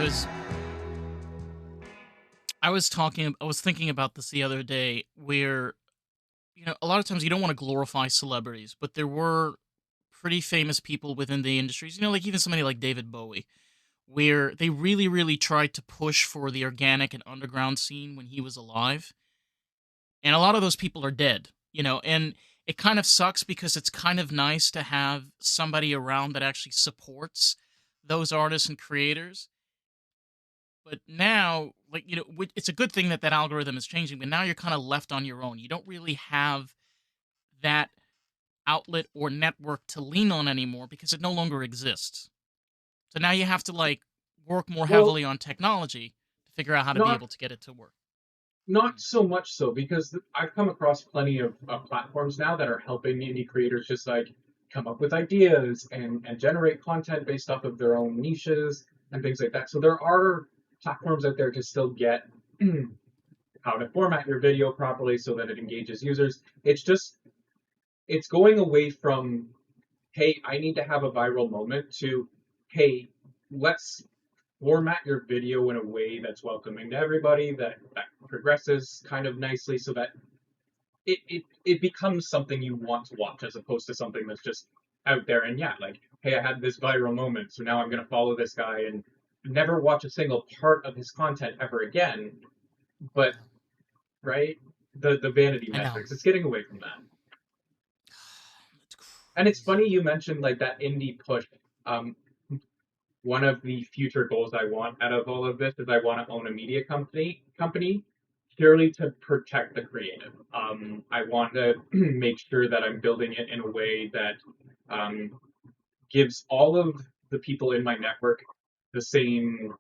because I was thinking about this the other day where, a lot of times you don't want to glorify celebrities, but there were pretty famous people within the industries, like even somebody like David Bowie, where they really, really tried to push for the organic and underground scene when he was alive. And a lot of those people are dead, and it kind of sucks because it's kind of nice to have somebody around that actually supports those artists and creators. But now, like, it's a good thing that that algorithm is changing, but now you're kind of left on your own. You don't really have that outlet or network to lean on anymore because it no longer exists. So now you have to, like, work more Well, heavily on technology to figure out how to be not able to get it to work. not Hmm. so much so because I've come across plenty of platforms now that are helping indie creators just like come up with ideas and generate content based off of their own niches and things like that. So there are platforms out there to still get how to format your video properly so that it engages users. It's going away from, hey, I need to have a viral moment, to, hey, let's format your video in a way that's welcoming to everybody, that progresses kind of nicely so that it becomes something you want to watch as opposed to something that's just out there. And yeah, like, hey, I had this viral moment, so now I'm going to follow this guy and never watch a single part of his content ever again. But, Yeah, right? The vanity I know. metrics, it's getting away from that. It's And it's funny crazy. you mentioned like that indie push. Um, One of the future goals I want out of all of this is I want to own a media company purely to protect the creative. I want to make sure that I'm building it in a way that um, gives all of the people in my network the same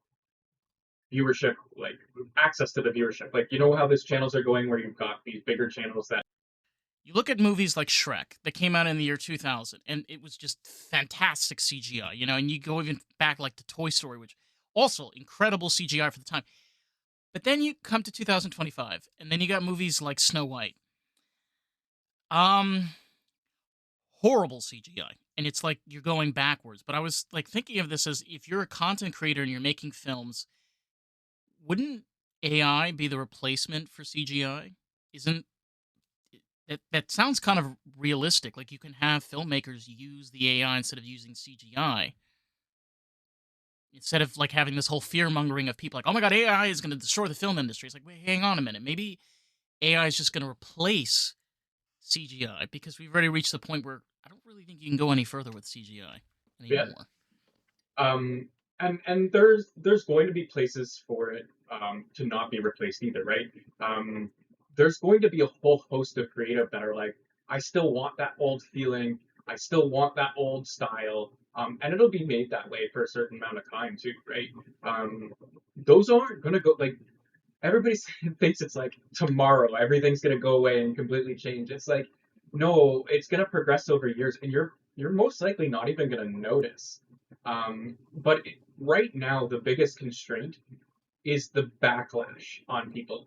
viewership, like access to the viewership. Like, you know how these channels are going where you've got these bigger channels that, You look at movies like Shrek that came out in the year 2000, and it was just fantastic CGI, and you go even back like to Toy Story, which also incredible CGI for the time. But then you come to 2025, and then you got movies like Snow White. Um, Horrible CGI. And it's like you're going backwards. But I was like thinking of this as if you're a content creator and you're making films, wouldn't AI be the replacement for CGI? Isn't that sounds kind of realistic? Like you can have filmmakers use the AI instead of using CGI. Instead of like having this whole fear mongering of people like, oh my god, AI is going to destroy the film industry. It's like, wait, hang on a minute. Maybe AI is just going to replace CGI because we've already reached the point where I don't really think you can go any further with CGI yeah. anymore. Um, and there's going to be places for it to not be replaced either, right? Um, there's going to be a whole host of creative that are like, I still want that old feeling, I still want that old style, and it'll be made that way for a certain amount of time too, right? Those aren't gonna go like everybody thinks it's like tomorrow everything's gonna go away and completely change. It's like, no, it's gonna progress over years, and you're most likely not even gonna notice. But right now, the biggest constraint is the backlash on people.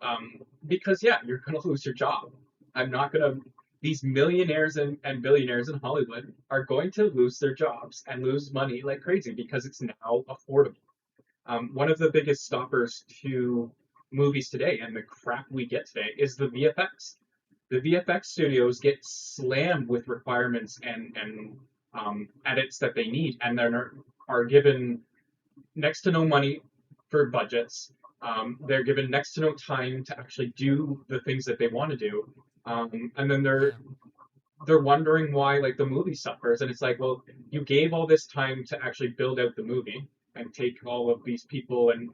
Because yeah, you're gonna lose your job. I'm not gonna. These millionaires and billionaires in Hollywood are going to lose their jobs and lose money like crazy because it's now affordable. One of the biggest stoppers to movies today and the crap we get today is the VFX. The VFX studios get slammed with requirements and edits that they need, and then are given next to no money for budgets. They're given next to no time to actually do the things that they want to do, and then Yeah. they're wondering why like the movie suffers. And it's like, well, you gave all this time to actually build out the movie and take all of these people and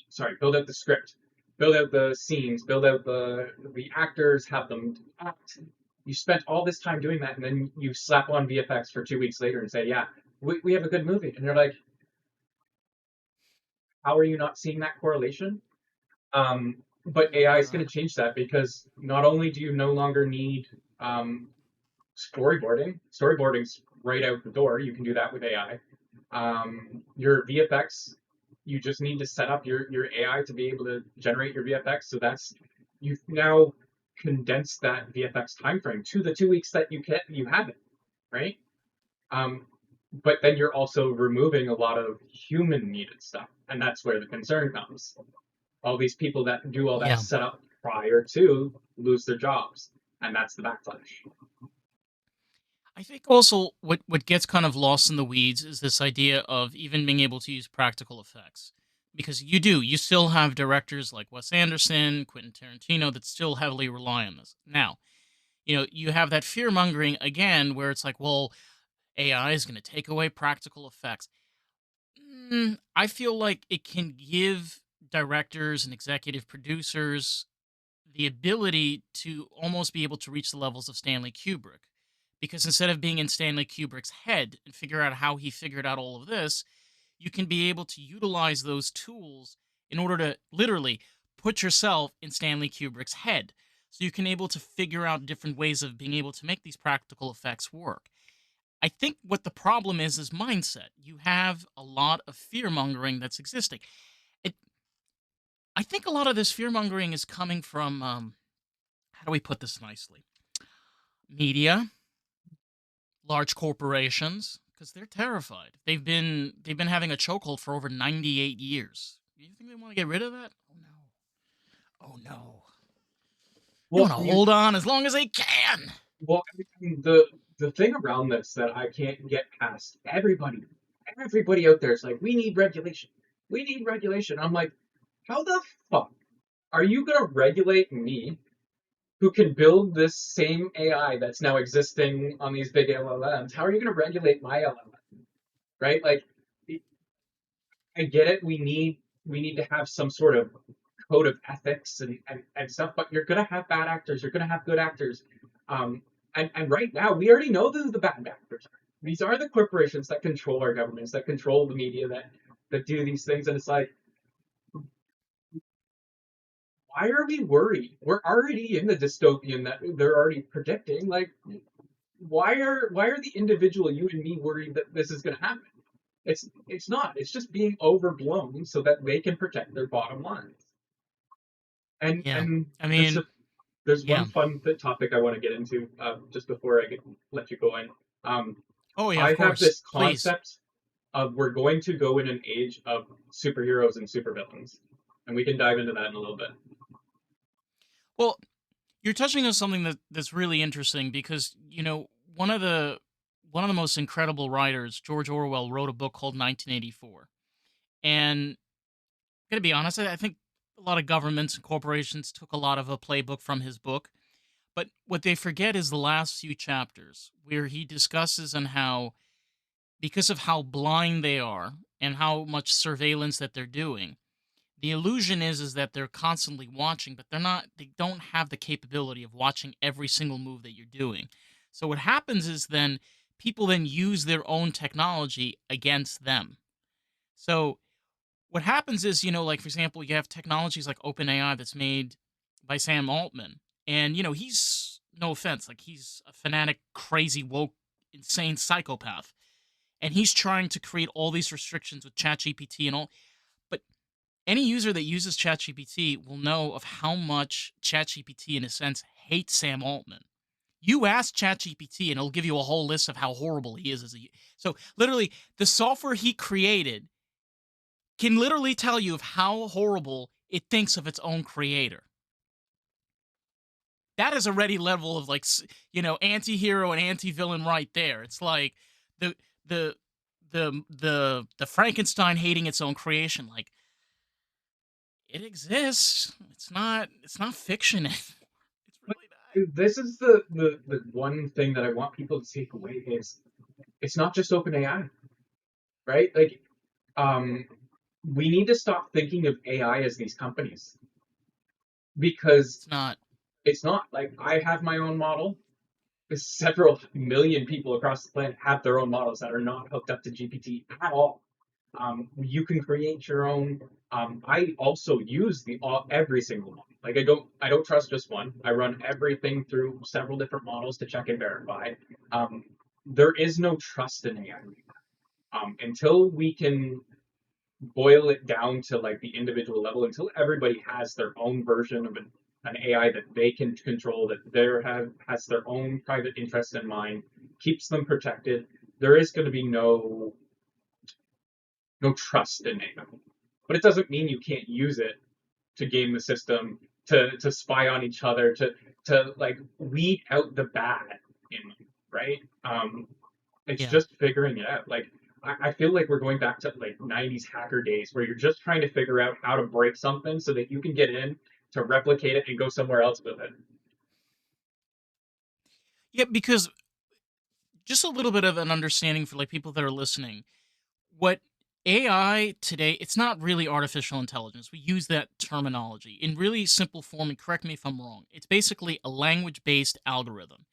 sorry, build out the script, build out the scenes, build out the actors, have them act. You spent all this time doing that, and then you slap on VFX for 2 weeks later and say, yeah, we have a good movie. And you're like, how are you not seeing that correlation? But Oh AI is going god. to change that because not only do you no longer need um, storyboarding's right out the door. You can do that with AI. Your VFX, you just need to set up your AI to be able to generate your VFX. So that's you've now condensed that VFX time frame to the 2 weeks that you have it, right? Um, but then you're also removing a lot of human needed stuff, and that's where the concern comes. All these people that do all that Yeah. setup prior to lose their jobs, and that's the backlash. I think also what gets kind of lost in the weeds is this idea of even being able to use practical effects. Because you still have directors like Wes Anderson, Quentin Tarantino that still heavily rely on this. Now, you have that fear mongering again where it's like, well, AI is going to take away practical effects. I feel like it can give directors and executive producers the ability to almost be able to reach the levels of Stanley Kubrick. Because instead of being in Stanley Kubrick's head and figure out how he figured out all of this, you can be able to utilize those tools in order to literally put yourself in Stanley Kubrick's head. So you can able to figure out different ways of being able to make these practical effects work. I think what the problem is mindset. You have a lot of fear mongering that's existing. It, I think a lot of this fear mongering is coming from how do we put this nicely? Media, large corporations, because they're terrified. They've been having a chokehold for over 98 years. Do you think they want to get rid of that? Oh no. Oh no. They Well, want to hold on as long as they can. well, I mean, the thing around this that I can't get past, everybody out there is like, we need regulation. We need regulation. I'm like, how the fuck are you gonna regulate me who can build this same AI that's now existing on these big LLMs? How are you gonna regulate my LLM? Right? Like, I get it. We need to have some sort of code of ethics and stuff, but you're gonna have bad actors, you're gonna have good actors. And right now we already know who the bad actors are. These are the corporations that control our governments, that control the media, that do these things. And it's like, why are we worried? We're already in the dystopian that they're already predicting. Like, why are the individual you and me worried that this is gonna happen? It's not. It's just being overblown so that they can protect their bottom lines. And Yeah. and I there's mean, a there's one yeah. fun topic I want to get into just before let you go in. Um, Oh yeah, I of have course. this Please. concept of we're going to go in an age of superheroes and supervillains, and we can dive into that in a little bit. Well, you're touching on something that's really interesting because one of the most incredible writers, George Orwell, wrote a book called 1984, and gotta be honest, I think a lot of governments and corporations took a lot of a playbook from his book. But what they forget is the last few chapters where he discusses on how, because of how blind they are and how much surveillance that they're doing, the illusion is that they're constantly watching, but they don't have the capability of watching every single move that you're doing. So what happens is then people then use their own technology against them. So what happens is, like for example, you have technologies like OpenAI that's made by Sam Altman, and he's no offense, like he's a fanatic, crazy, woke, insane psychopath, and he's trying to create all these restrictions with ChatGPT and all. But any user that uses ChatGPT will know of how much ChatGPT, in a sense, hates Sam Altman. You ask ChatGPT, and it'll give you a whole list of how horrible he is as a. So literally, the software he created can literally tell you of how horrible it thinks of its own creator. That is a ready level of like anti-hero and anti-villain right there. It's like the the the Frankenstein hating its own creation. Like, it exists. It's not fiction anymore. It's But really not. this is the one thing that I want people to take away is it's not just OpenAI, right? Like, um, we need to stop thinking of AI as these companies because It's not. it's not. Like, I have my own model. Several million people across the planet have their own models that are not hooked up to GPT at all. You can create your own. I also use the every single one. Like, I don't trust just one. I run everything through several different models to check and verify. Um, there is no trust in AI until we can boil it down to like the individual level, until everybody has their own version of an AI that they can control, that has their own private interest in mind, keeps them protected. there is going to be no trust in AI. But it doesn't mean you can't use it to game the system, to spy on each other, to like weed out the bad in them, right? It's Yeah. just figuring it out. Like I feel like we're going back to like '90s hacker days where you're just trying to figure out how to break something so that you can get in to replicate it and go somewhere else with it. Yeah, because just a little bit of an understanding for like people that are listening. What AI today, it's not really artificial intelligence. We use that terminology in really simple form, and correct me if I'm wrong. It's basically a language based algorithm.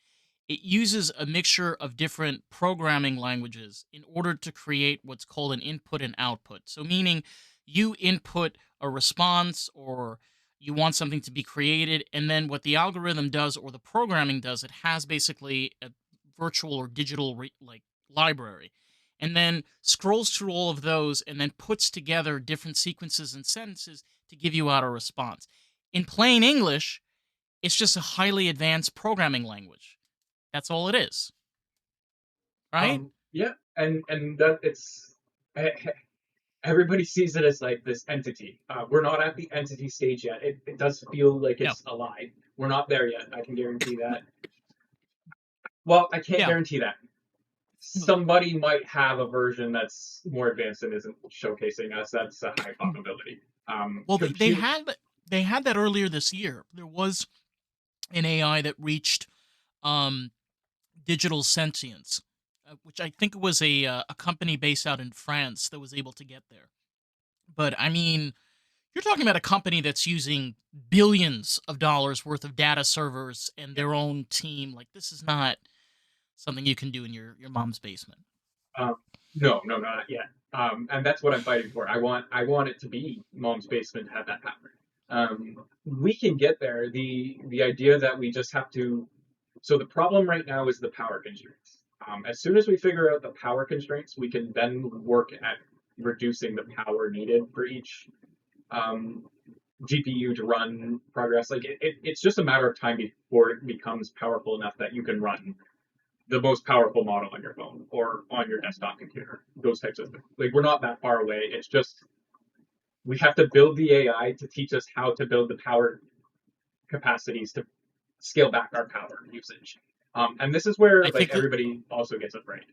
It uses a mixture of different programming languages in order to create what's called an input and output. So, meaning you input a response or you want something to be created, and then what the algorithm does or the programming does, it has basically a virtual or digital like library, and then scrolls through all of those and then puts together different sequences and sentences to give you out a response. In plain English, it's just a highly advanced programming language. That's all it is, right? Yeah, and that it's everybody sees it as like this entity. We're not at the entity stage yet. It does feel like No. it's alive. We're not there yet. I can guarantee that. Well, I can't Yeah. guarantee that. Somebody might have a version that's more advanced and isn't showcasing us. That's a high possibility. Well, Compute. they had that earlier this year. There was an AI that reached um, digital sentience, which I think was a company based out in France that was able to get there. But I mean, you're talking about a company that's using billions of dollars worth of data servers and Yeah. their own team. Like this is not something you can do in your mom's basement. Um, no, no, not yet. And that's what I'm fighting for. I want it to be mom's basement to have that happen. We can get there. The idea that we just have to. So the problem right now is the power constraints. As soon as we figure out the power constraints, we can then work at reducing the power needed for each um, GPU to run progress. Like it's just a matter of time before it becomes powerful enough that you can run the most powerful model on your phone or on your desktop computer. Those types of things. Like we're not that far away. It's just we have to build the AI to teach us how to build the power capacities to scale back our power usage. And this is where I like think that everybody also gets afraid.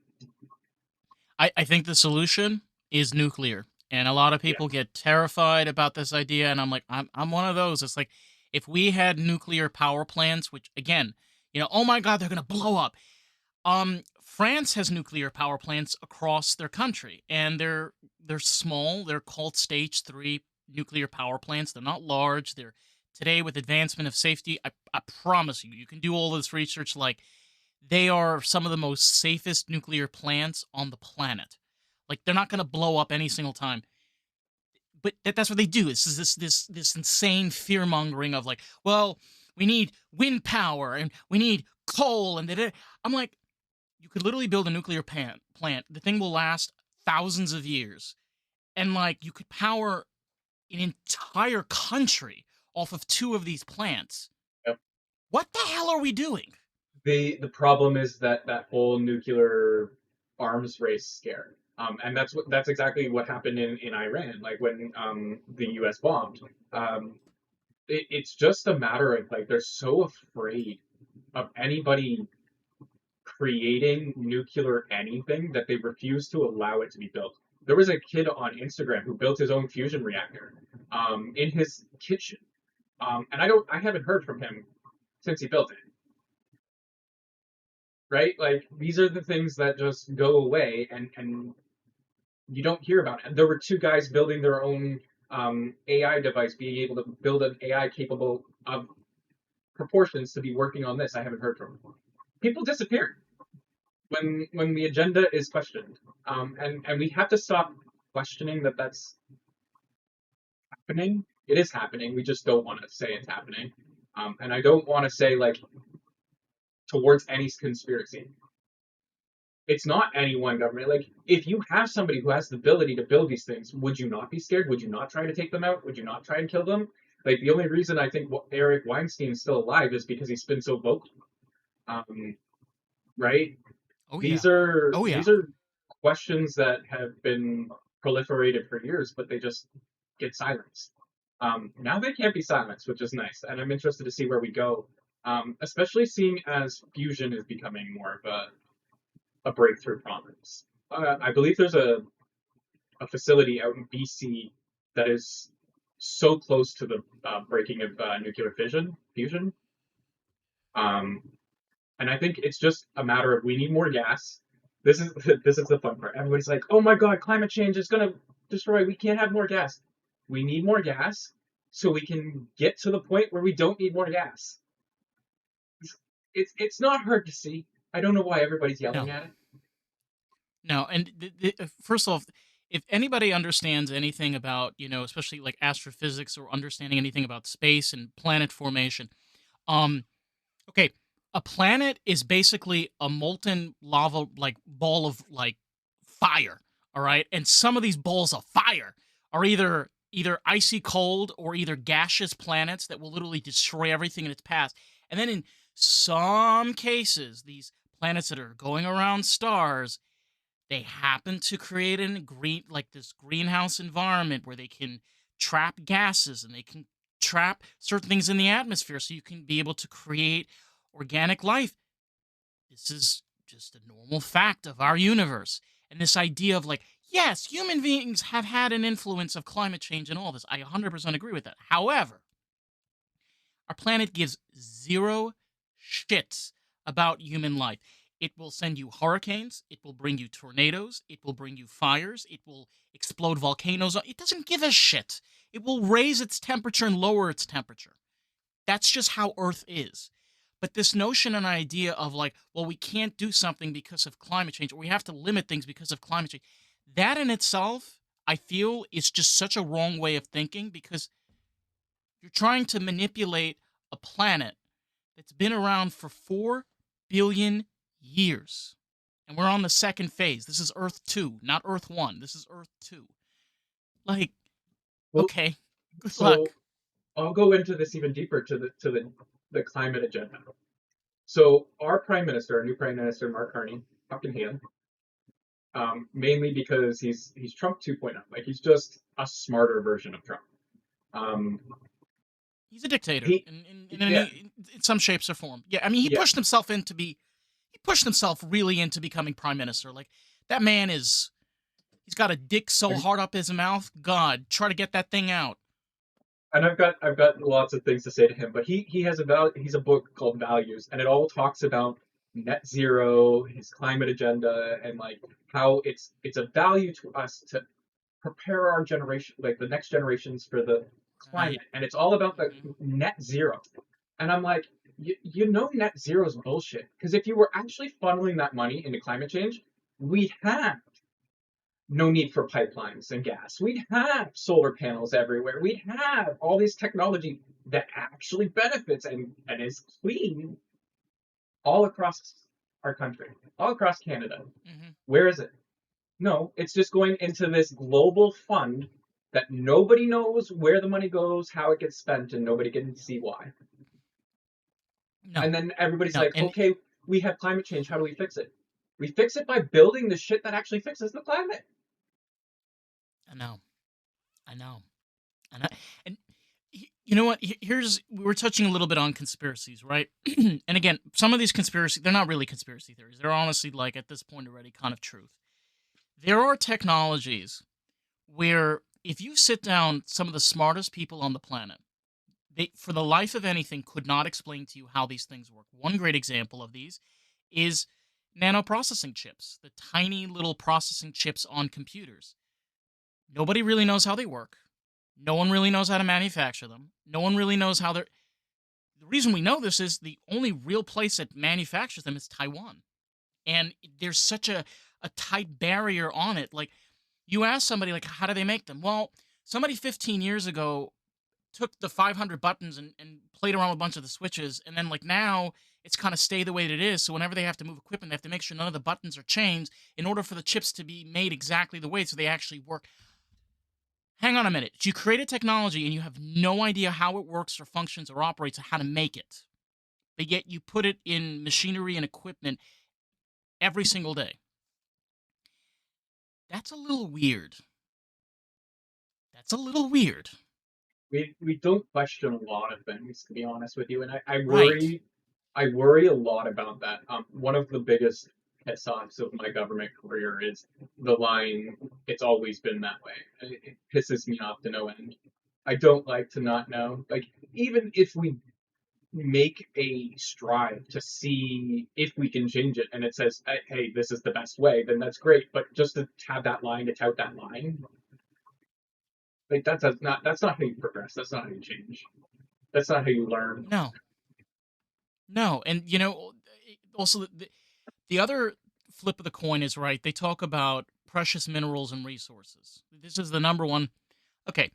I think the solution is nuclear. And a lot of Yeah. people get terrified about this idea. And I'm like, I'm one of those. It's like, if we had nuclear power plants, which again, oh my God, they're going to blow up. France has nuclear power plants across their country, and they're small. They're called stage 3 nuclear power plants. They're not large. They're today with advancement of safety. I promise you, you can do all this research. Like they are some of the most safest nuclear plants on the planet. Like they're not going to blow up any single time. But that's what they do. This insane fear mongering of like, well, we need wind power and we need coal and I'm like, you could literally build a nuclear plant. The thing will last thousands of years, and like you could power an entire country off of two of these plants. Yep. What the hell are we doing? The problem is that that whole nuclear arms race scare. And that's exactly what happened in Iran, like when the U.S. bombed. It's just a matter of like they're so afraid of anybody creating nuclear anything that they refuse to allow it to be built. There was a kid on Instagram who built his own fusion reactor in his kitchen, and I haven't heard from him since he built it. Right? Like these are the things that just go away, and you don't hear about it. And there were two guys building their own AI device, being able to build an AI capable of proportions to be working on this. I haven't heard from them. People disappear when the agenda is questioned, and we have to stop questioning that that's happening. It is happening. We just don't want to say it's happening, and I don't want to say like towards any conspiracy. It's not any one government. Like, if you have somebody who has the ability to build these things, would you not be scared? Would you not try to take them out? Would you not try and kill them? Like, the only reason I think Eric Weinstein is still alive is because he's been so vocal, right? Oh These yeah. are Oh yeah. these are questions that have been proliferated for years, but they just get silenced. Now they can't be silenced, which is nice, and I'm interested to see where we go. Especially seeing as fusion is becoming more of a breakthrough promise. I believe there's a facility out in BC that is so close to the breaking of nuclear fusion. Um, and I think it's just a matter of we need more gas. This is this is the fun part. Everybody's like, "Oh my God, climate change is gonna destroy. We can't have more gas. We need more gas so we can get to the point where we don't need more gas." It's not hard to see. I don't know why everybody's yelling No. at it. No, and first off, if anybody understands anything about, especially like astrophysics or understanding anything about space and planet formation, um, okay, a planet is basically a molten lava like ball of like fire, all right? And some of these balls of fire are either icy cold or either gaseous planets that will literally destroy everything in its path. And then in some cases, these planets that are going around stars, they happen to create this greenhouse environment where they can trap gases and they can trap certain things in the atmosphere so you can be able to create organic life. This is just a normal fact of our universe. And this idea of like, yes, human beings have had an influence of climate change and all this. I 100% agree with that. However, our planet gives zero shits about human life. It will send you hurricanes. It will bring you tornadoes. It will bring you fires. It will explode volcanoes. It doesn't give a shit. It will raise its temperature and lower its temperature. That's just how Earth is. But this notion and idea of like, well, we can't do something because of climate change, or we have to limit things because of climate change, that in itself, I feel, is just such a wrong way of thinking because you're trying to manipulate a planet that's been around for 4 billion years. And we're on the second phase. This is Earth 2, not Earth 1. This is Earth 2. Like, Well, okay, good luck. so I'll go into this even deeper to the climate agenda. So our prime minister, our new prime minister, Mark Carney, fucking him, mainly because he's Trump 2.0. Like he's just a smarter version of Trump. Um, He's a dictator he, yeah, in some shapes or form. Yeah, I mean, yeah, he pushed himself really into becoming prime minister. Like that man he's got a dick so and, hard up his mouth. God, try to get that thing out. and I've got lots of things to say to him, but he has he's a book called Values, and it all talks about net zero, his climate agenda, and like how it's a value to us to prepare our generation, like the next generations for the Right. climate, and it's all about the Hmm. net zero. And I'm like, you know, net zero is bullshit because if you were actually funneling that money into climate change, we'd have no need for pipelines and gas. We'd have solar panels everywhere. We'd have all this technology that actually benefits and is clean all across our country, all across Canada. Hmm. Where is it? No, it's just going into this global fund that nobody knows where the money goes, how it gets spent, and nobody can Yeah. see why. No. And then everybody's No. like, And okay, we have climate change. How do we fix it? We fix it by building the shit that actually fixes the climate. I know. I know. And and you know what? Here's we were touching a little bit on conspiracies, right? And again, some of these conspiracies they're not really conspiracy theories. They're honestly like at this point already kind of truth. There are technologies where if you sit down some of the smartest people on the planet, they for the life of anything could not explain to you how these things work. One great example of these is nanoprocessing chips, the tiny little processing chips on computers. Nobody really knows how they work. No one really knows how to manufacture them. No one really knows how they're. The reason we know this is the only real place that manufactures them is Taiwan. And there's such a tight barrier on it. Like, you ask somebody, like, how do they make them? Well, somebody 15 years ago took the 500 buttons and played around with a bunch of the switches. And then, like, now it's kind of stay the way that it is. So whenever they have to move equipment, they have to make sure none of the buttons are changed in order for the chips to be made exactly the way so they actually work. Hang on a minute. You create a technology and you have no idea how it works or functions or operates or how to make it. But yet you put it in machinery and equipment every single day. That's a little weird. That's a little weird. We don't question a lot of things, to be honest with you, and Right. I worry a lot about that. One of the biggest piss offs of my government career is the line, "It's always been that way." It pisses me off to no end. I don't like to not know. Like, even if we make a strive to see if we can change it, and it says, "Hey, this is the best way," then that's great. But just to have that line, to tout that line, like that's not how you progress. That's not how you change. That's not how you learn. No. No. And also the other flip of the coin is right. They talk about precious minerals and resources. This is the number one. Okay,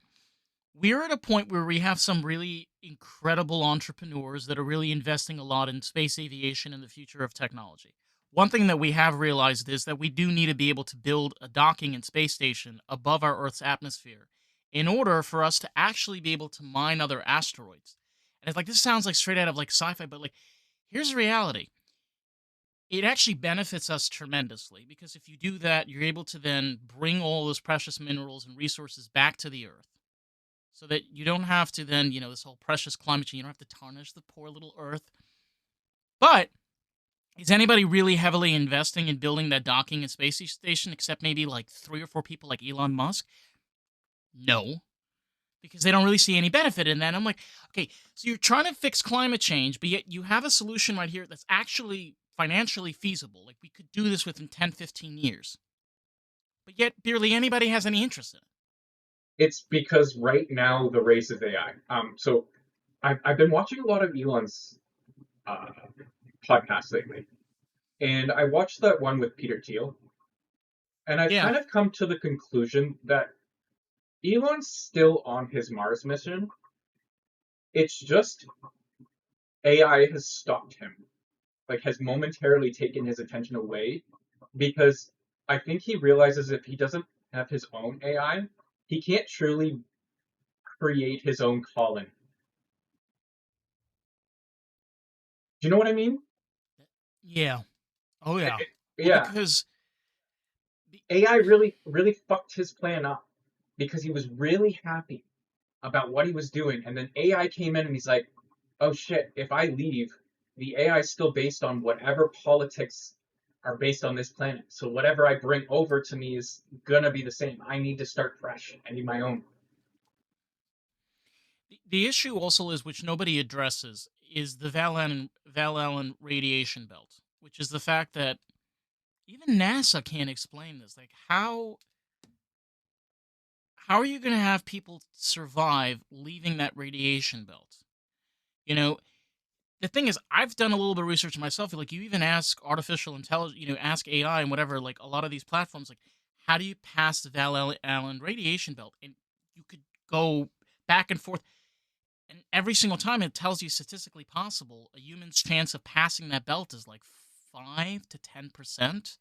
we're at a point where we have some really incredible entrepreneurs that are really investing a lot in space aviation and the future of technology. One thing that we have realized is that we do need to be able to build a docking and space station above our Earth's atmosphere in order for us to actually be able to mine other asteroids. And it's like this sounds like straight out of like sci-fi, but like here's the reality. It actually benefits us tremendously because if you do that, you're able to then bring all those precious minerals and resources back to the Earth so that you don't have to then, this whole precious climate change, you don't have to tarnish the poor little Earth. But is anybody really heavily investing in building that docking and space station except maybe like three or four people like Elon Musk? No, because they don't really see any benefit in that. And I'm like, okay, so you're trying to fix climate change, but yet you have a solution right here that's actually financially feasible. Like we could do this within 10, 15 years. But yet barely anybody has any interest in it. It's because right now the race is AI. So I've been watching a lot of Elon's uh, podcasts lately, and I watched that one with Peter Thiel, and I've Yeah. kind of come to the conclusion that Elon's still on his Mars mission. It's just AI has stopped him, like has momentarily taken his attention away because I think he realizes if he doesn't have his own AI, he can't truly create his own calling. Do you know what I mean? Yeah. Oh, yeah. Well, Yeah, because AI really fucked his plan up because he was really happy about what he was doing, and then AI came in and he's like, "Oh shit! If I leave, the AI is still based on whatever politics are based on this planet. So whatever I bring over to me is gonna be the same. I need to start fresh. I need my own." the issue also is, which nobody addresses, is the Val Allen radiation belt, which is the fact that even NASA can't explain this. Like, how are you going to have people survive leaving that radiation belt? You know, the thing is, I've done a little bit of research myself. Like, you even ask artificial intelligence, ask AI and whatever. Like, a lot of these platforms, like, how do you pass the Val Allen radiation belt? And you could go back and forth. And every single time it tells you statistically possible, a human's chance of passing that belt is like 5 to 10%.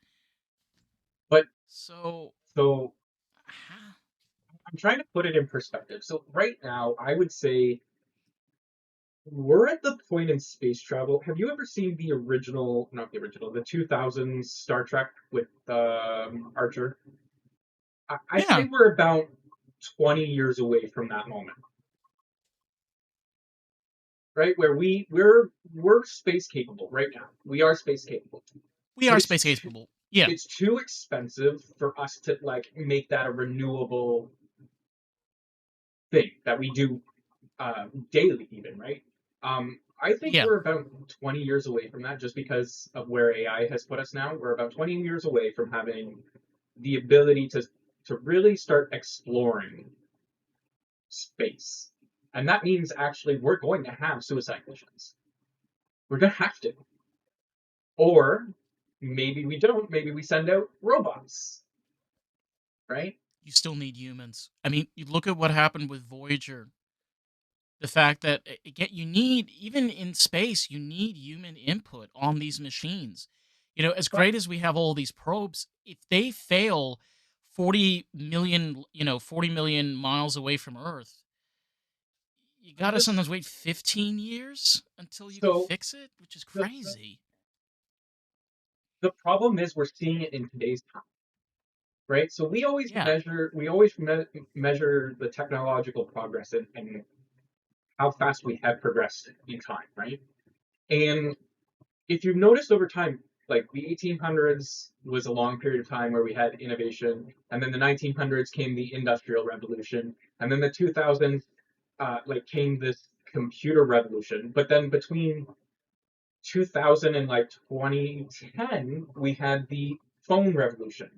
But So, so ah, I'm trying to put it in perspective. So right now, I would say we're at the point in space travel. Have you ever seen the original, not the original, the 2000s Star Trek with Archer? I'd say yeah, we're about 20 years away from that moment, right? Where we're space capable right now. We are space capable, we but are space capable. Yeah, it's too expensive for us to like make that a renewable thing that we do daily, even, right? I think yeah. we're about 20 years away from that just because of where AI has put us now. We're about 20 years away from having the ability to really start exploring space. And that means actually we're going to have suicide missions. We're going to have to. Or maybe we don't. Maybe we send out robots, right? You still need humans. I mean, you look at what happened with Voyager. The fact that again, you need even in space, you need human input on these machines. As But great as we have all these probes, if they fail 40 million miles away from Earth, you I'm gotta just sometimes wait 15 years until you can so fix it, which is the crazy. The problem is we're seeing it in today's time, right? So Yeah. we always measure the technological progress and how fast we have progressed in time, right? And if you've noticed over time, like the 1800s was a long period of time where we had innovation, and then the 1900s came the Industrial Revolution, and then the 2000s like came this computer revolution. But then between 2000 and like 2010, we had the phone revolution.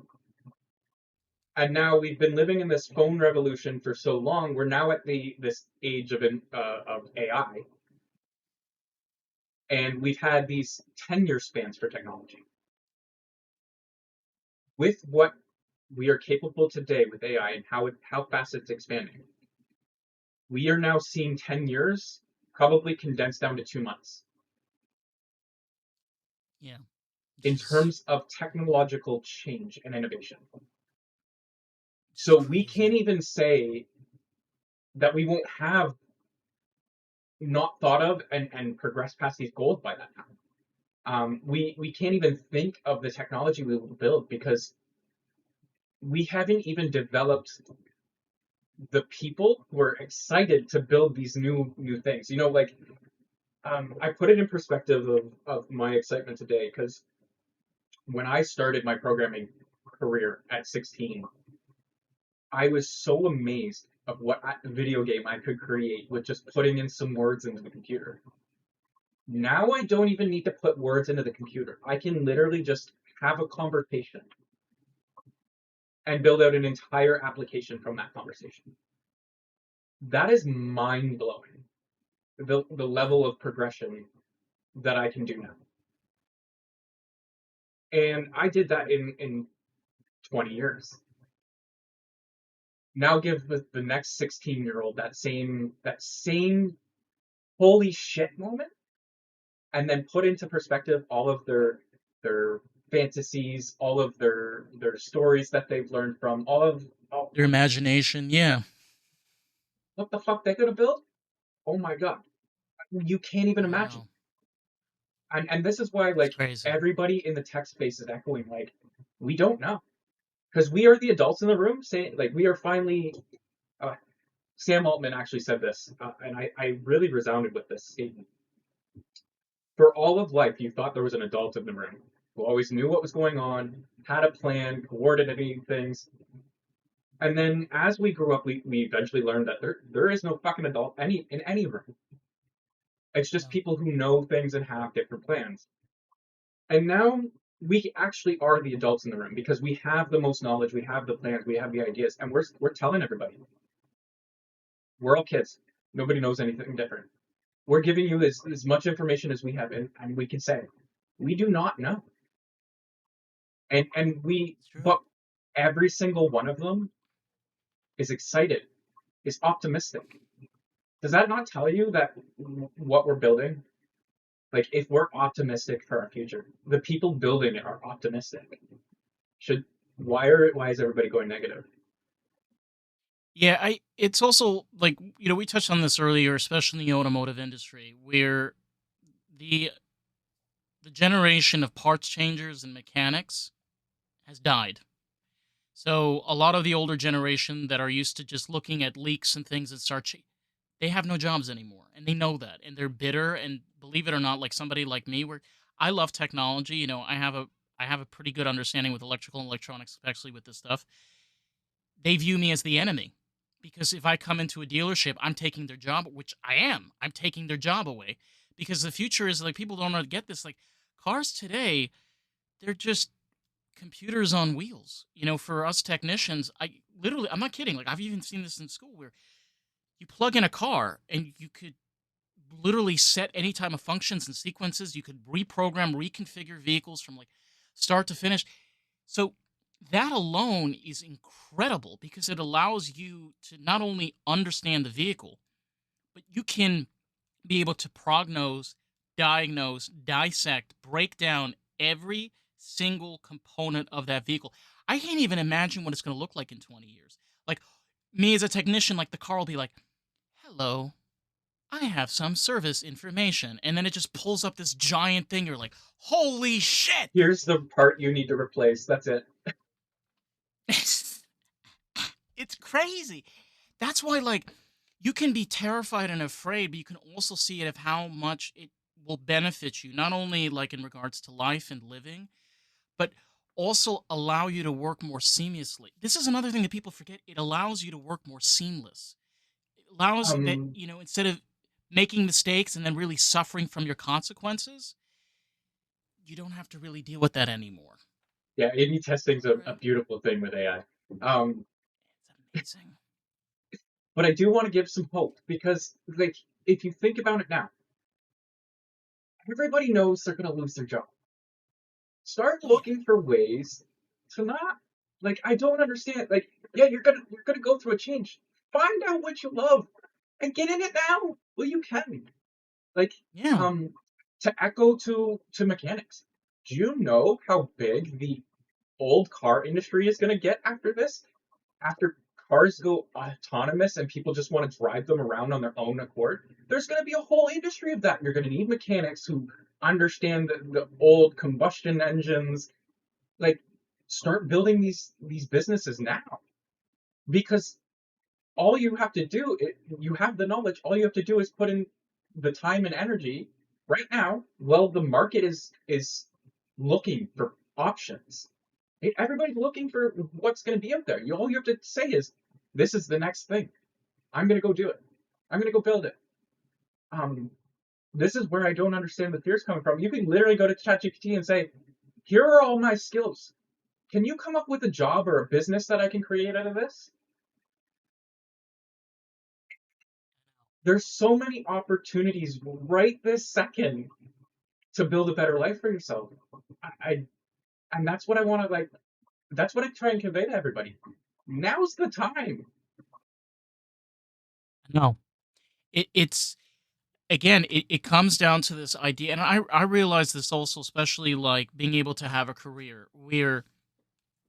And now we've been living in this phone revolution for so long. We're now at the this age of AI, and we've had these 10-year spans for technology. With what we are capable today with AI and how fast it's expanding, we are now seeing 10 years probably condensed down to 2 months Yeah. It's in just terms of technological change and innovation. it's just So we can't crazy. even say that we won't have not thought of and progressed past these goals by that time. We can't even think of the technology we will build because we haven't even developed the people who are excited to build these new things. Like I put it in perspective of my excitement today because when I started my programming career at 16, I was so amazed of what video game I could create with just putting in some words into the computer. Now I don't even need to put words into the computer. I can literally just have a conversation and build out an entire application from that conversation. That is mind blowing. The Yeah. level of progression that I can do now. And I did that in 20 years. Now give the next 16-year-old that same holy shit moment and then put into perspective all of their fantasies, all of their stories that they've learned from all of oh, Their imagination. Yeah. what the fuck they could have built? Oh my god. You can't even I imagine. know. And this is why It's like crazy. everybody in the tech space is echoing like we don't know. Because we are the adults in the room saying like we are finally uh, Sam Altman actually said this, and I really resounded with this statement. For all of life, you thought there was an adult in the room who always knew what was going on, had a plan, coordinating things. And then as we grew up, we eventually learned that there is no fucking adult in any room. It's just No. people who know things and have different plans. And now we actually are the adults in the room because we have the most knowledge, we have the plans, we have the ideas, and we're telling everybody we're all kids. Nobody knows anything different. We're giving you as much information as we have, and we can say we do not know. It's true. But every single one of them is excited, is optimistic. Does that not tell you that what we're building, like if we're optimistic for our future, the people building it are optimistic? Should why is everybody going negative? Yeah, I it's also like, we touched on this earlier, especially in the automotive industry, where the the generation of parts changers and mechanics has died. So a lot of the older generation that are used to just looking at leaks and things and they have no jobs anymore, and they know that, and they're bitter. And believe it or not, like somebody like me, where I love technology, I have a pretty good understanding with electrical and electronics, especially with this stuff. They view me as the enemy because if I come into a dealership, I'm taking their job, which I am. I'm taking their job away because the future is like people don't know get this. Like cars today, they're just computers on wheels. For us technicians, I'm not kidding. Like I've even seen this in school where you plug in a car and you could literally set any type of functions and sequences. You could reprogram, reconfigure vehicles from like start to finish. So that alone is incredible because it allows you to not only understand the vehicle, but you can be able to prognose, diagnose, dissect, break down every single component of that vehicle. I can't even imagine what it's going to look like in 20 years. Like me as a technician, like the car will be like, hello, I have some service information. And then it just pulls up this giant thing. You're like, holy shit. Here's the part you need to replace. That's it. It's crazy. That's why, like, you can be terrified and afraid, but you can also see it of how much it will benefit you, not only like in regards to life and living, but also allow you to work more seamlessly. This is another thing that people forget. It allows you to work more seamless. It allows that, Um, instead of making mistakes and then really suffering from your consequences, you don't have to really deal with that anymore. yeah, A/B testing's a Right? beautiful thing with AI. Um, It's amazing. but I do want to give some hope because, like, if you think about it now, everybody knows they're going to lose their job. Start Yeah. looking for ways to not, like, I don't understand. Like, yeah, you're gonna go through a change. Find out what you love and get in it now. Well, you can. Like, Yeah. um, to echo to mechanics. Do you know how big the old car industry is going to get after this? After cars go autonomous and people just want to drive them around on their own accord, there's going to be a whole industry of that. You're going to need mechanics who understand the old combustion engines. Like, start building these businesses now because all you have to do, you have the knowledge. All you have to do is put in the time and energy right now. Well, the market is looking for options. Everybody's looking for what's going to be out there. All you have to say is, "This is the next thing. I'm going to go do it. I'm going to go build it." Um, this is where I don't understand the fears coming from. You can literally go to ChatGPT and say, "Here are all my skills. Can you come up with a job or a business that I can create out of this?" There's so many opportunities right this second to build a better life for yourself. I and that's what I want to like. That's what I try and convey to everybody. Now's the time. No. It's again, it comes down to this idea, and I realize this also, especially like being able to have a career where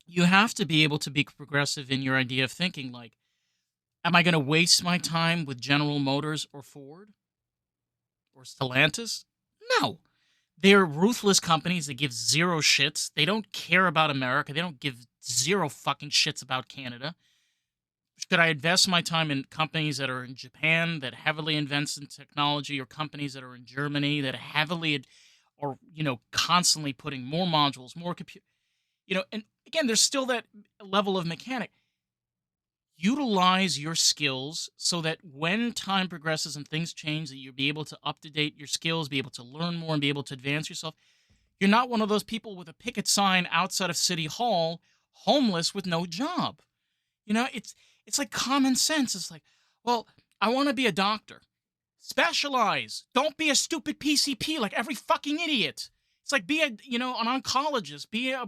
you have to be able to be progressive in your idea of thinking. Like, am I going to waste my time with General Motors or Ford or Stellantis? No. They're ruthless companies that give zero shits. They don't care about America. They don't give zero fucking shits about Canada. Should I invest my time in companies that are in Japan that heavily invest in technology, or companies that are in Germany that heavily or constantly putting more modules, more compute, and again, there's still that level of mechanic. Utilize your skills so that when time progresses and things change, that you'll be able to up to date your skills, be able to learn more, and be able to advance yourself. You're not one of those people with a picket sign outside of City Hall, homeless with no job. It's like common sense. It's like, well, I want to be a doctor. Specialize. Don't be a stupid PCP like every fucking idiot. It's like, be an oncologist, be a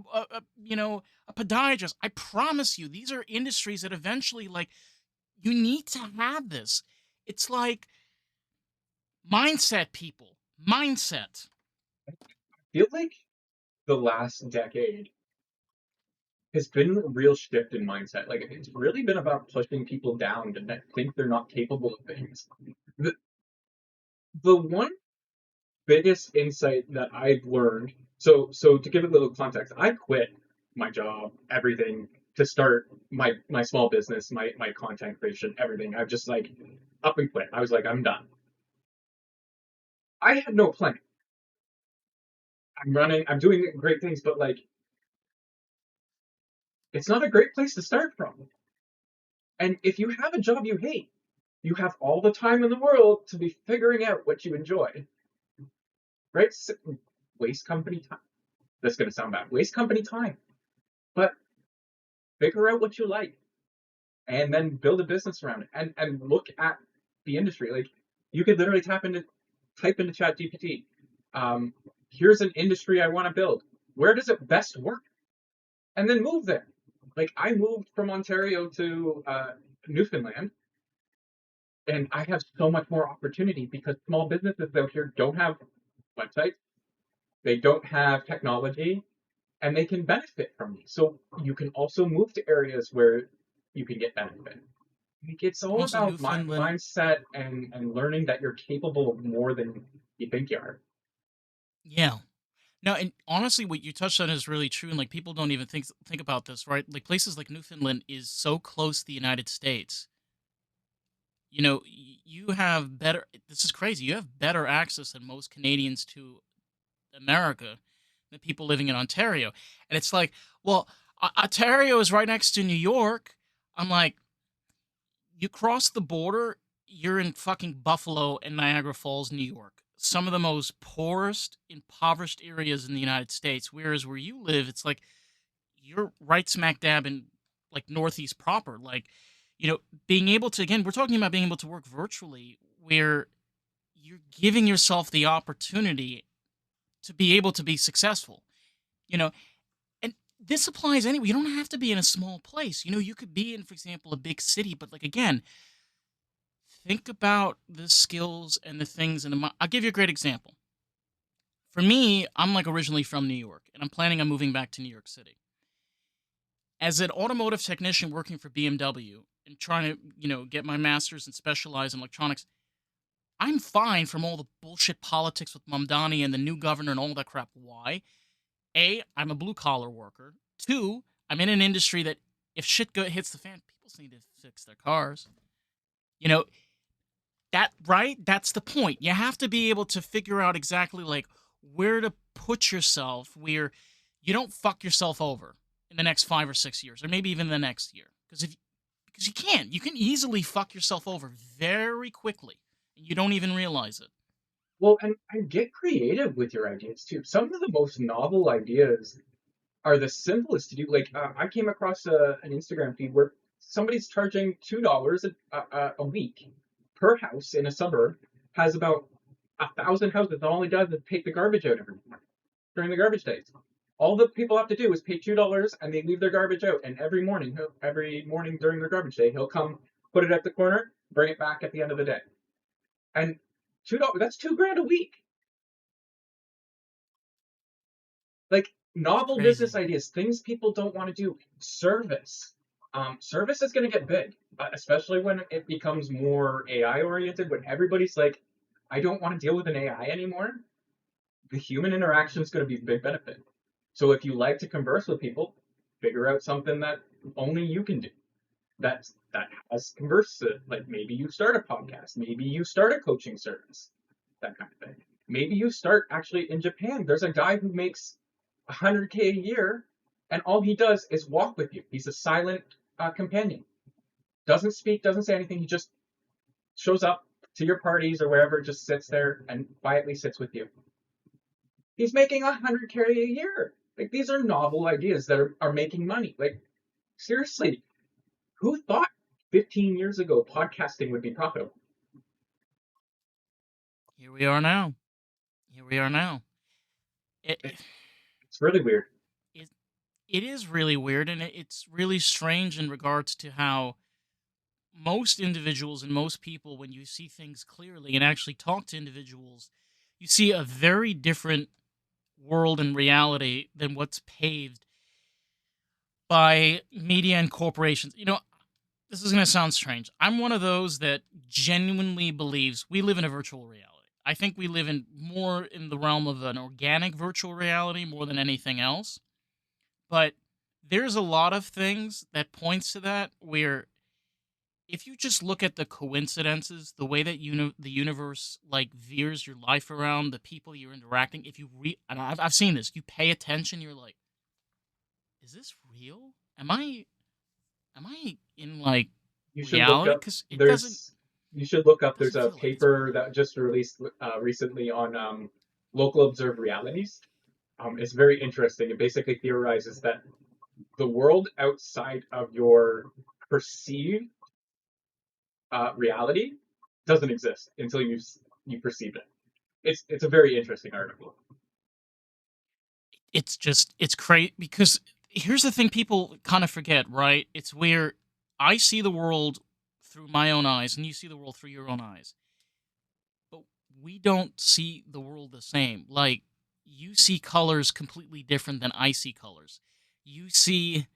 podiatrist. I promise you, these are industries that eventually, like, you need to have this. It's like mindset, people. Mindset. I feel like the last decade has been a real shift in mindset. Like, it's really been about pushing people down to think they're not capable of things. The, the one biggest insight that I've learned. So to give a little context, I quit my job, everything, to start my small business, my content creation, everything. I've just like up and quit. I was like, I'm done. I had no plan. I'm running. I'm doing great things, but like, it's not a great place to start from. And if you have a job you hate, you have all the time in the world to be figuring out what you enjoy, right? Waste company time. That's going to sound bad. Waste company time, but figure out what you like and then build a business around it and look at the industry. Like, you could literally type into chat gpt, here's an industry I want to build, where does it best work, and then move there. Like, I moved from Ontario to Newfoundland, and I have so much more opportunity because small businesses out here don't have websites, they don't have technology, and they can benefit from me. So you can also move to areas where you can get benefit. Like, it's And all also about Newfoundland. mindset and learning that you're capable of more than you think you are. Yeah. No, and honestly, what you touched on is really true, and like people don't even think about this, right? Like places like Newfoundland is so close to the United States. You know, you have better. This is crazy. You have better access than most Canadians to America than people living in Ontario, and it's like, well, Ontario is right next to New York. I'm like, you cross the border, you're in fucking Buffalo and Niagara Falls, New York. Some of the most poorest, impoverished areas in the United States. Whereas where you live, it's like you're right smack dab in like Northeast proper. Like, you know, being able to, again, we're talking about being able to work virtually where you're giving yourself the opportunity to be able to be successful, you know, and this applies anyway. You don't have to be in a small place. You know, you could be in, for example, a big city, but like, again, think about the skills and the things. And I'll give you a great example. For me, I'm like originally from New York, and I'm planning on moving back to New York City. As an automotive technician working for BMW and trying to, get my master's and specialize in electronics, I'm fine from all the bullshit politics with Mamdani and the new governor and all that crap. Why? A, I'm a blue collar worker. Two, I'm in an industry that if shit hits the fan, people need to fix their cars. You know, that right? That's the point. You have to be able to figure out exactly like where to put yourself where you don't fuck yourself over in the next 5 or 6 years, or maybe even the next year. Because you can easily fuck yourself over very quickly, and you don't even realize it. Well, and get creative with your ideas too. Some of the most novel ideas are the simplest to do. Like I came across an Instagram feed where somebody's charging $2 a week per house in a suburb, has about 1,000 houses, and all he does is take the garbage out every morning during the garbage days. All the people have to do is pay $2, and they leave their garbage out. And every morning during their garbage day, he'll come put it at the corner, bring it back at the end of the day. And $2, that's 2 grand a week. Like It's novel business crazy. ideas, things people don't want to do. Service. Service is going to get big, especially when it becomes more AI oriented. When everybody's like, I don't want to deal with an AI anymore. The human interaction is going to be a big benefit. So if you like to converse with people, figure out something that only you can do. That has converse. Like maybe you start a podcast, maybe you start a coaching service, that kind of thing. Maybe you start actually in Japan. There's a guy who makes 100K a year, and all he does is walk with you. He's a silent companion. Doesn't speak, doesn't say anything. He just shows up to your parties or wherever, just sits there and quietly sits with you. He's making 100K a year. Like these are novel ideas that are making money. Like seriously, who thought 15 years ago podcasting would be profitable? Here we are now. Here we are now. It, It's really weird. it, it is really weird, and it's really strange in regards to how most individuals and most people, when you see things clearly and actually talk to individuals, you see a very different world and reality than what's paved by media and corporations. This is going to sound strange. I'm one of those that genuinely believes we live in a virtual reality. I think we live in more in the realm of an organic virtual reality more than anything else. But there's a lot of things that points to that where if you just look at the coincidences, the way that the universe like veers your life around, the people you're interacting, if you and I've seen this, you pay attention, you're like, is this real? Am I in like You should look reality? up. Because it doesn't There's you should look up. There's doesn't a feel like it's paper real. that just released recently on local observed realities. It's very interesting. It basically theorizes that the world outside of your perceived reality doesn't exist until you perceive it. It's a very interesting article. It's crazy because here's the thing people kind of forget, right? It's where I see the world through my own eyes and you see the world through your own eyes. But we don't see the world the same. Like you see colors completely different than I see colors. You see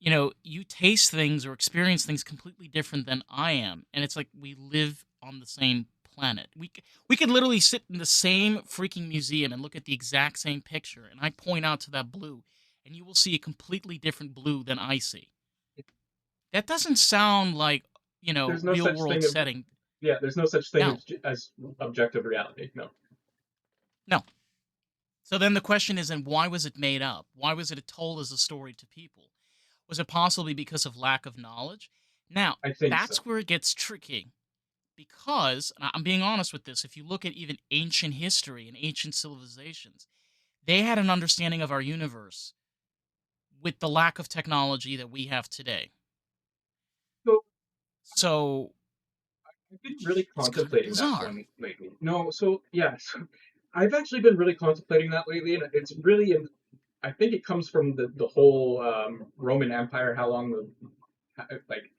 you taste things or experience things completely different than I am, and it's like we live on the same planet. We could literally sit in the same freaking museum and look at the exact same picture, and I point out to that blue, and you will see a completely different blue than I see. That doesn't sound like, There's no real such world thing of setting. yeah. There's no such thing No, as objective reality. No, no. So then the question is, and why was it made up? Why was it told as a story to people? Was it possibly because of lack of knowledge? Now, I think so. that's where it gets tricky because, and I'm being honest with this, if you look at even ancient history and ancient civilizations, they had an understanding of our universe with the lack of technology that we have today. So So I've been really it's kind of contemplating that bizarre. one lately. No, so yeah, so I've actually been really contemplating that lately, and it's really, I think it comes from the whole Roman Empire, how long like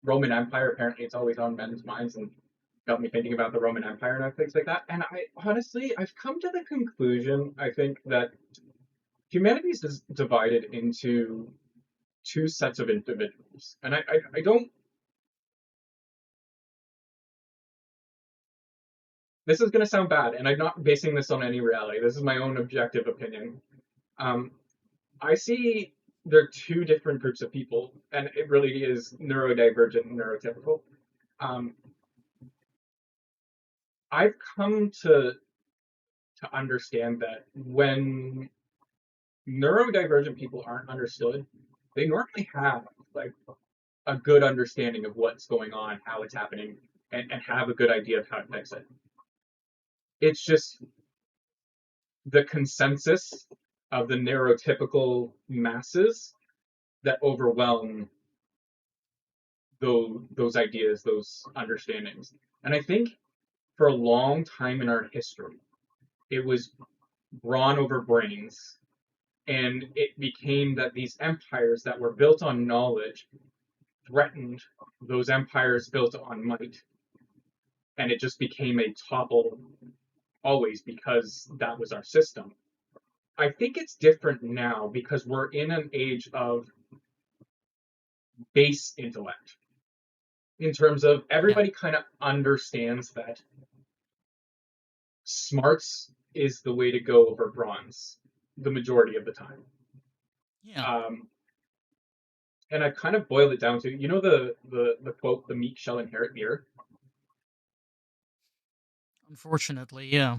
Roman Empire, apparently it's always on men's minds and got me thinking about the Roman Empire and things like that. And I honestly, I've come to the conclusion, I think that humanity is divided into two sets of individuals. And I don't, this is going to sound bad, and I'm not basing this on any reality. This is my own objective opinion. Um, I see there are two different groups of people, and it really is neurodivergent and neurotypical. Um, I've come to understand that when neurodivergent people aren't understood, they normally have like a good understanding of what's going on, how it's happening, and have a good idea of how to fix it. It's just the consensus of the neurotypical masses that overwhelm those ideas, those understandings. And I think for a long time in our history, it was brawn over brains. And it became that these empires that were built on knowledge threatened those empires built on might. And it just became a topple always because that was our system. I think it's different now because we're in an age of base intellect in terms of Yeah. everybody kind of understands that smarts is the way to go over bronze the majority of the time. Yeah. Um, and I've kind of boiled it down to the quote, the meek shall inherit the earth. Unfortunately, yeah.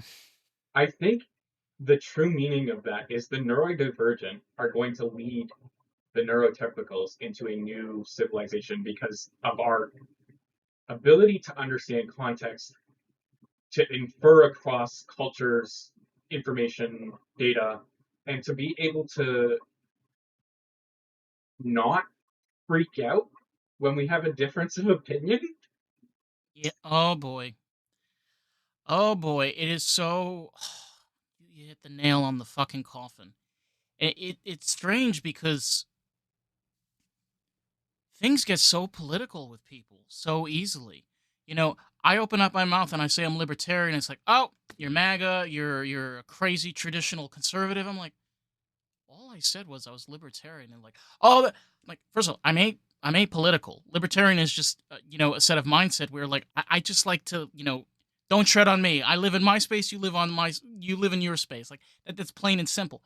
I think the true meaning of that is the neurodivergent are going to lead the neurotypicals into a new civilization because of our ability to understand context, to infer across cultures, information, data, and to be able to not freak out when we have a difference of opinion. Yeah. Oh boy. Oh boy. It is so. You hit the nail on the fucking coffin. It's strange because things get so political with people so easily. You know, I open up my mouth and I say I'm libertarian. It's like, oh, you're MAGA. You're a crazy traditional conservative. I'm like, all I said was I was libertarian, and like, oh, like first of all, I'm apolitical. Libertarian is just a set of mindset where like I just like to don't tread on me. I live in my space. You live in your space. Like that's plain and simple.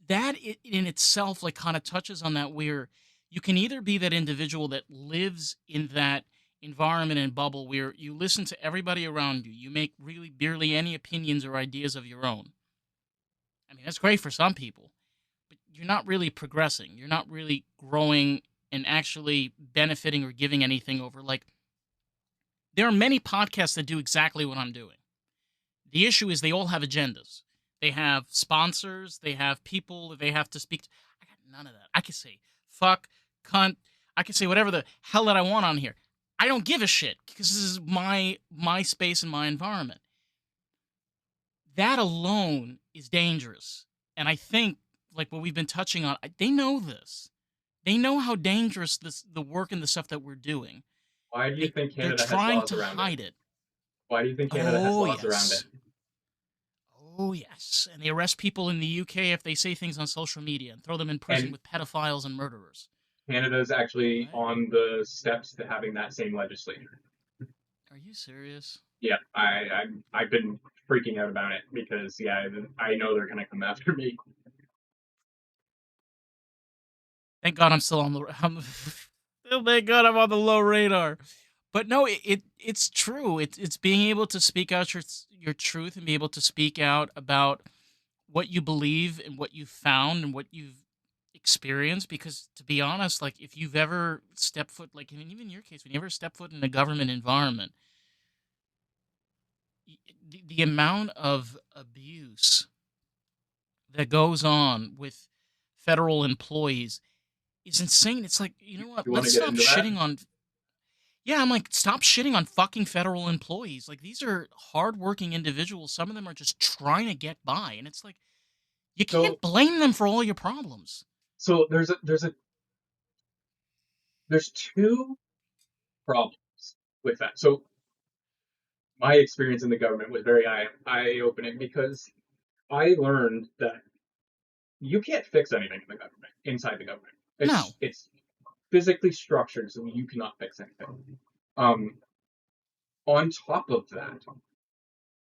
That in itself like kind of touches on that where you can either be that individual that lives in that environment and bubble where you listen to everybody around you, you make really barely any opinions or ideas of your own. I mean, that's great for some people, but you're not really progressing. You're not really growing and actually benefiting or giving anything over. Like, there are many podcasts that do exactly what I'm doing. The issue is they all have agendas. They have sponsors. They have people that they have to speak to. I got none of that. I can say fuck, cunt. I can say whatever the hell that I want on here. I don't give a shit because this is my space and my environment. That alone is dangerous. And I think, like what we've been touching on, they know this. They know how dangerous the work and the stuff that we're doing. Why do you think They're Canada has trying laws to around it? hide it. Why do you think Canada has Oh laws around it? yes. Oh yes, and they arrest people in the UK if they say things on social media and throw them in prison And with pedophiles and murderers. Canada's actually What? on the steps to having that same legislature. Are you serious? Yeah, I've been freaking out about it because yeah, I know they're gonna come after me. Thank God I'm still on the. Oh, thank God I'm on the low radar. But no, it's true. It's being able to speak out your truth and be able to speak out about what you believe and what you've found and what you've experienced. Because to be honest, like if you've ever stepped foot, like I mean, even in your case, when you ever step foot in a government environment, the amount of abuse that goes on with federal employees is insane. It's like, you know what? You want Let's to get stop into that? shitting on. Yeah, I'm like, stop shitting on fucking federal employees. Like, these are hardworking individuals. Some of them are just trying to get by. And it's like, you So can't blame them for all your problems. so there's two problems with that. So my experience in the government was very eye opening because I learned that you can't fix anything in the government inside the government. No. It's physically structured so you cannot fix anything. Um, on top of that,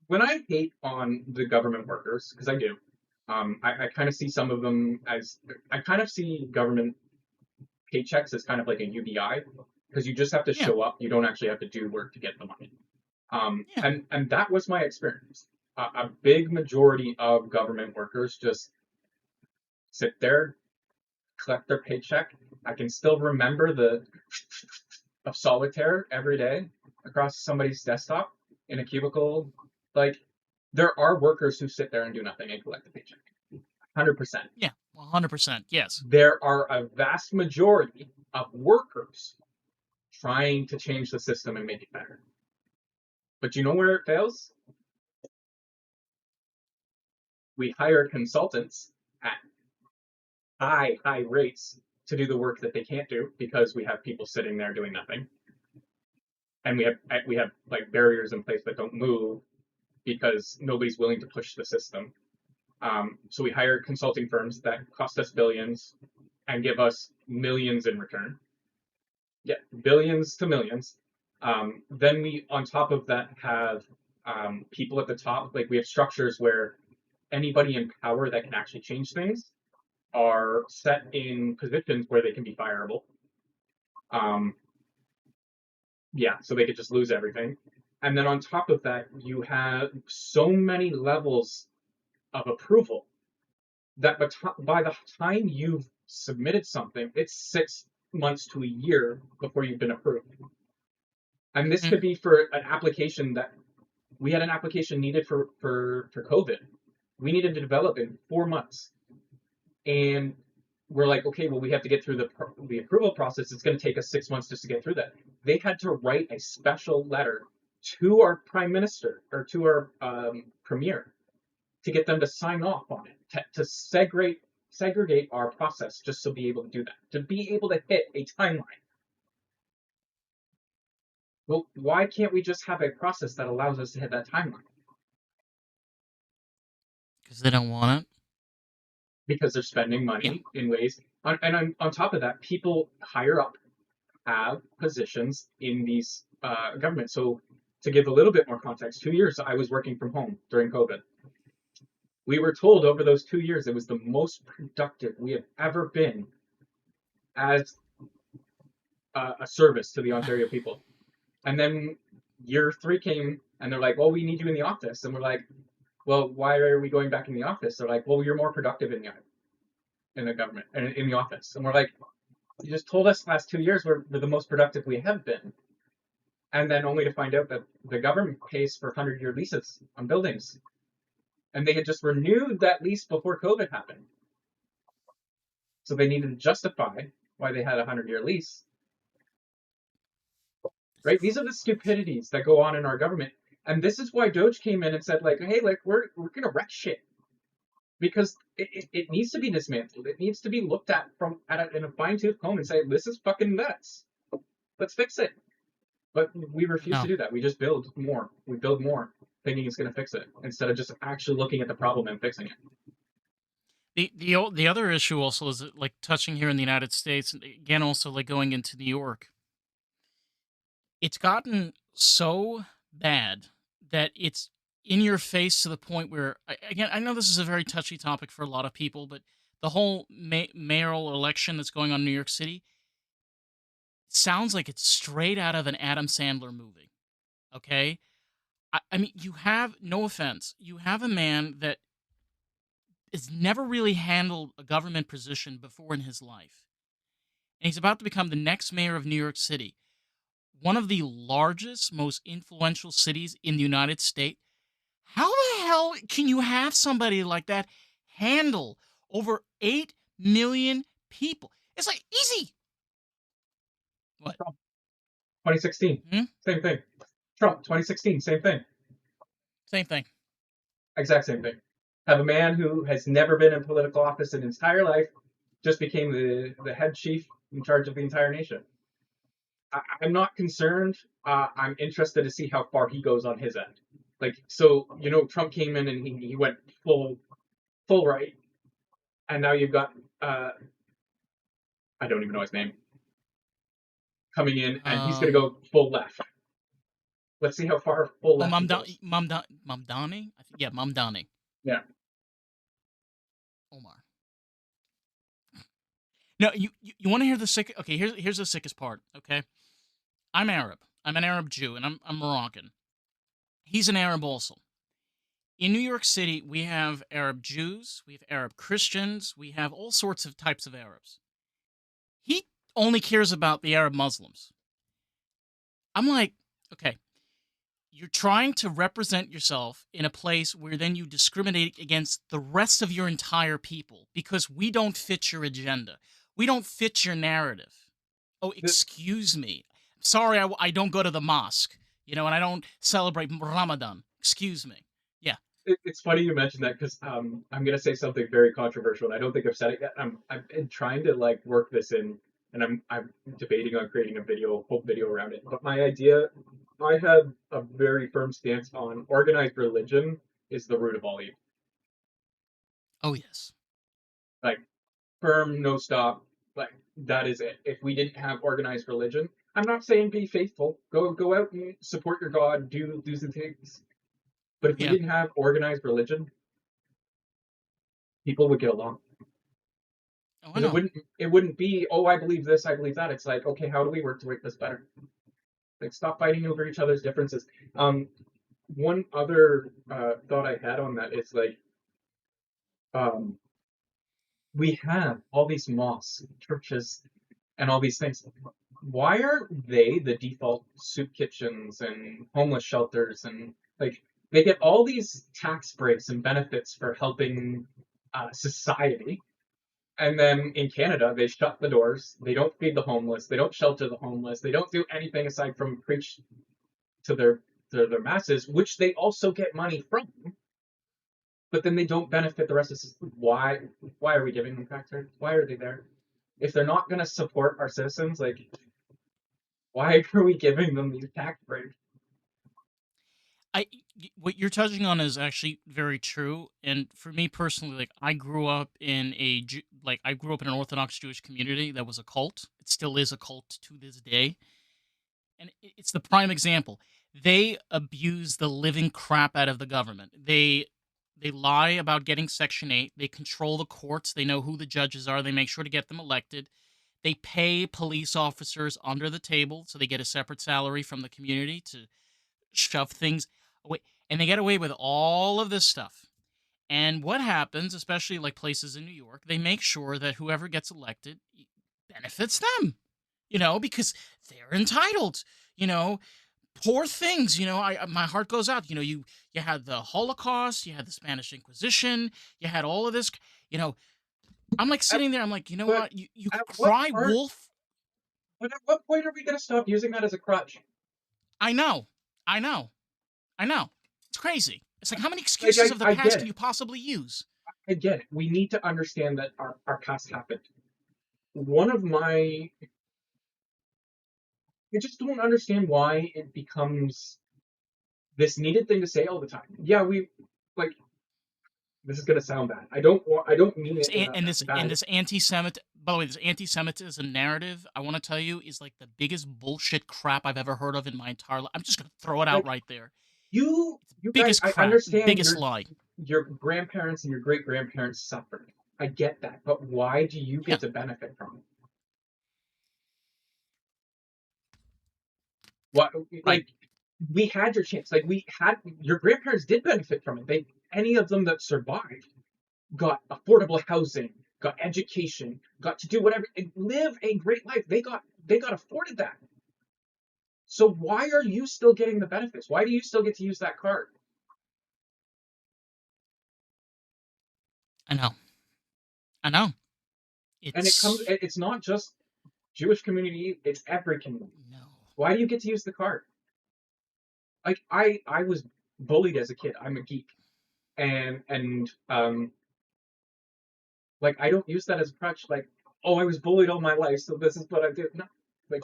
when I hate on the government workers, because I do, I kind of see some of them as I kind of see government paychecks as kind of like a UBI because you just have to Yeah. show up. You don't actually have to do work to get the money. Yeah. And that was my experience. A big majority of government workers just sit there, collect their paycheck. I can still remember the of solitaire every day across somebody's desktop in a cubicle. Like there are workers who sit there and do nothing and collect the paycheck. 100%. Yeah. 100%. Yes. There are a vast majority of workers trying to change the system and make it better. But you know where it fails? We hire consultants at high rates to do the work that they can't do because we have people sitting there doing nothing, and we have like barriers in place that don't move because nobody's willing to push the system. So we hire consulting firms that cost us billions and give us millions in return. Yeah, billions to millions. Then we, on top of that, have people at the top. Like we have structures where anybody in power that can actually change things are set in positions where they can be fireable. Um, yeah, so they could just lose everything. And then on top of that, you have so many levels of approval that by the time you've submitted something, it's 6 months to a year before you've been approved. And this Hmm. could be for an application that we had an application needed for COVID. We needed to develop in 4 months, and we're like, okay, well, we have to get through the approval process. It's going to take us 6 months just to get through that. They had to write a special letter to our prime minister or to our premier to get them to sign off on it to segregate our process just to be able to do that, to be able to hit a timeline. Well, why can't we just have a process that allows us to hit that timeline? Because they don't want it. Because they're spending Yeah. money in ways. And on top of that, people higher up have positions in these governments. So to give a little bit more context, 2 years I was working from home during COVID. We were told over those 2 years it was the most productive we have ever been as a service to the Ontario people. And then year three came and they're like, well, we need you in the office. And we're like, well, why are we going back in the office? They're like, well, you're more productive in the government and in the office. And we're like, you just told us the last 2 years we're the most productive we have been. And then only to find out that the government pays for 100-year leases on buildings. And they had just renewed that lease before COVID happened. So they needed to justify why they had a 100-year lease, It's right? These are the crazy. stupidities that go on in our government. And this is why Doge came in and said, like, hey, like, we're going to wreck shit because it needs to be dismantled. It needs to be looked at in a fine tooth comb and say, this is fucking nuts. Let's fix it. But we refuse to No. do that. We just build more. We build more. thinking it's going to fix it instead of just actually looking at the problem and fixing it. The other issue also is that, like, touching here in the United States, and again also like going into New York, it's gotten so bad that it's in your face to the point where, again, I know this is a very touchy topic for a lot of people, but the whole mayoral election that's going on in New York City sounds like it's straight out of an Adam Sandler movie. Okay, I mean, you have, no offense, you have a man that has never really handled a government position before in his life, and he's about to become the next mayor of New York City, one of the largest, most influential cities in the United States. How the hell can you have somebody like that handle over 8 million people? It's like easy. What? 2016, Hmm? same thing. Trump, 2016, same thing. Same thing. Exact same thing. Have a man who has never been in political office in his entire life just became the head chief in charge of the entire nation. I'm not concerned. I'm interested to see how far he goes on his end. Like, so, Trump came in and he went full right, and now you've got I don't even know his name coming in, and he's going to Um. go full left. Let's see how far full Oh, left he goes. Mamdani. I think, yeah, Mamdani. Yeah. Omar. No, you want to hear the sick? Okay, here's the sickest part. Okay, I'm Arab. I'm an Arab Jew, and I'm Moroccan. He's an Arab also. In New York City, we have Arab Jews, we have Arab Christians, we have all sorts of types of Arabs. He only cares about the Arab Muslims. I'm like, okay, you're trying to represent yourself in a place where then you discriminate against the rest of your entire people because we don't fit your agenda. We don't fit your narrative. Oh, excuse me. Sorry, I don't go to the mosque, and I don't celebrate Ramadan. Excuse me. Yeah. It's funny you mentioned that because I'm gonna say something very controversial, and I don't think I've said it yet. I've been trying to like work this in, and I'm debating on creating a whole video around it. But my idea, I have a very firm stance on organized religion is the root of all evil. Oh, yes. Like firm, no stop. Like that is it. If we didn't have organized religion, I'm not saying be faithful. Go out and support your God. Do the things. But if we Yeah. didn't have organized religion, people would get along. Oh, I Because know. it wouldn't be, oh, I believe this, I believe that. It's like, okay, how do we work to make this better? Like stop fighting over each other's differences. Um, One other thought I had on that is like, um, we have all these mosques, churches, and all these things. Why aren't they the default soup kitchens and homeless shelters and like they get all these tax breaks and benefits for helping society. And then in Canada, they shut the doors. They don't feed the homeless. They don't shelter the homeless. They don't do anything aside from preach to their masses, which they also get money from. But then they don't benefit the rest of the system. Why are we giving them tax breaks? Why are they there? If they're not going to support our citizens, like why are we giving them these tax breaks? I what you're touching on is actually very true, and for me personally, like, I grew up in an Orthodox Jewish community that was a cult. It still is a cult to this day, and it's the prime example. They abuse the living crap out of the government. They lie about getting Section 8. They control the courts. They know who the judges are. They make sure to get them elected. They pay police officers under the table so they get a separate salary from the community to shove things away. And they get away with all of this stuff. And what happens, especially like places in New York, they make sure that whoever gets elected benefits them, because they're entitled. You know, poor things. My heart goes out. You had the Holocaust, you had the Spanish Inquisition, you had all of this. You know, I'm like At, sitting there. I'm like, you know but what? You at could what cry part? wolf. But at what point are we going to stop using that as a crutch? I know, I know, I know. It's crazy. It's like, how many Like excuses of the I past get can it. you possibly use? I get it. We need to understand that our past happened. One of my I just don't understand why it becomes this needed thing to say all the time. Yeah, we like this is gonna sound bad. I don't mean This it in an- a and this and bad way. this anti-Semit. By the way, this anti-Semitism narrative, I want to tell you, is like the biggest bullshit crap I've ever heard of in my entire life. I'm just gonna throw it out Like right there. you guys, Biggest I crap, understand biggest lie. your grandparents and your great grandparents suffered. I get that, but why do you Yeah, get to benefit from it? What right. like we had your chance. Like we had your grandparents did benefit from it. They any of them that survived got affordable housing, got education, got to do whatever, live a great life. They got afforded that. So why are you still getting the benefits? Why do you still get to use that card? I know. I know. And it comes. It's It's not just Jewish community. It's every community. no. Why do you get to use the card? Like I was bullied as a kid. I'm a geek, and like I don't use that as a crutch. Like oh, I was bullied all my life, so this is what I do. No, like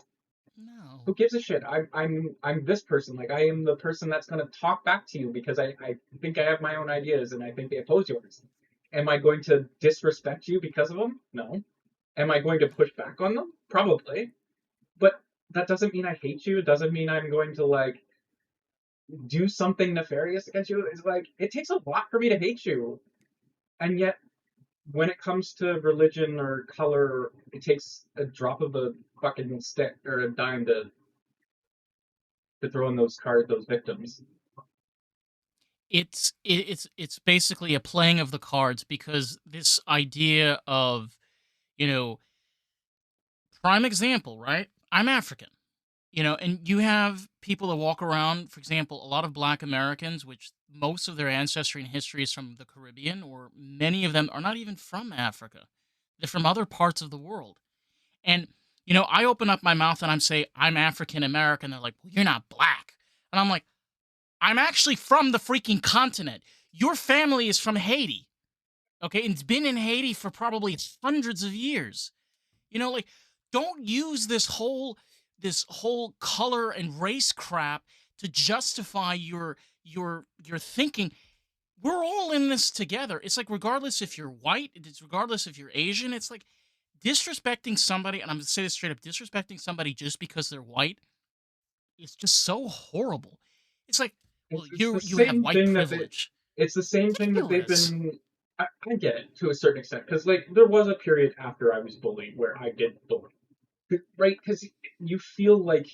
No. who gives a shit? I'm this person. Like I am the person that's gonna talk back to you because I think I have my own ideas and I think they oppose yours. Am I going to disrespect you because of them? No. Am I going to push back on them? Probably. But that doesn't mean I hate you. It doesn't mean I'm going to like do something nefarious against you. It's like it takes a lot for me to hate you. And yet when it comes to religion or color, it takes a drop of a fucking stick or a dime to throw in those cards, those victims. It's basically a playing of the cards because this idea of, you know, prime example, right? I'm African. And you have people that walk around, for example, a lot of black Americans, which most of their ancestry and history is from the Caribbean, or many of them are not even from Africa. They're from other parts of the world. And, I open up my mouth and I'm say I'm African American. They're like, well, you're not black. And I'm like, I'm actually from the freaking continent. Your family is from Haiti. Okay. And it's been in Haiti for probably hundreds of years. Like, don't use this whole color and race crap to justify your thinking. We're all in this together. It's like regardless if you're white, it's regardless if you're Asian, it's like disrespecting somebody, and I'm gonna say this straight up, disrespecting somebody just because they're white is just so horrible. It's like, well, It's the you have same white thing privilege. it's the same thing that they've Ridiculous. been. I get it to a certain extent because like there was a period after I was bullied where I did bully, right? Because you feel like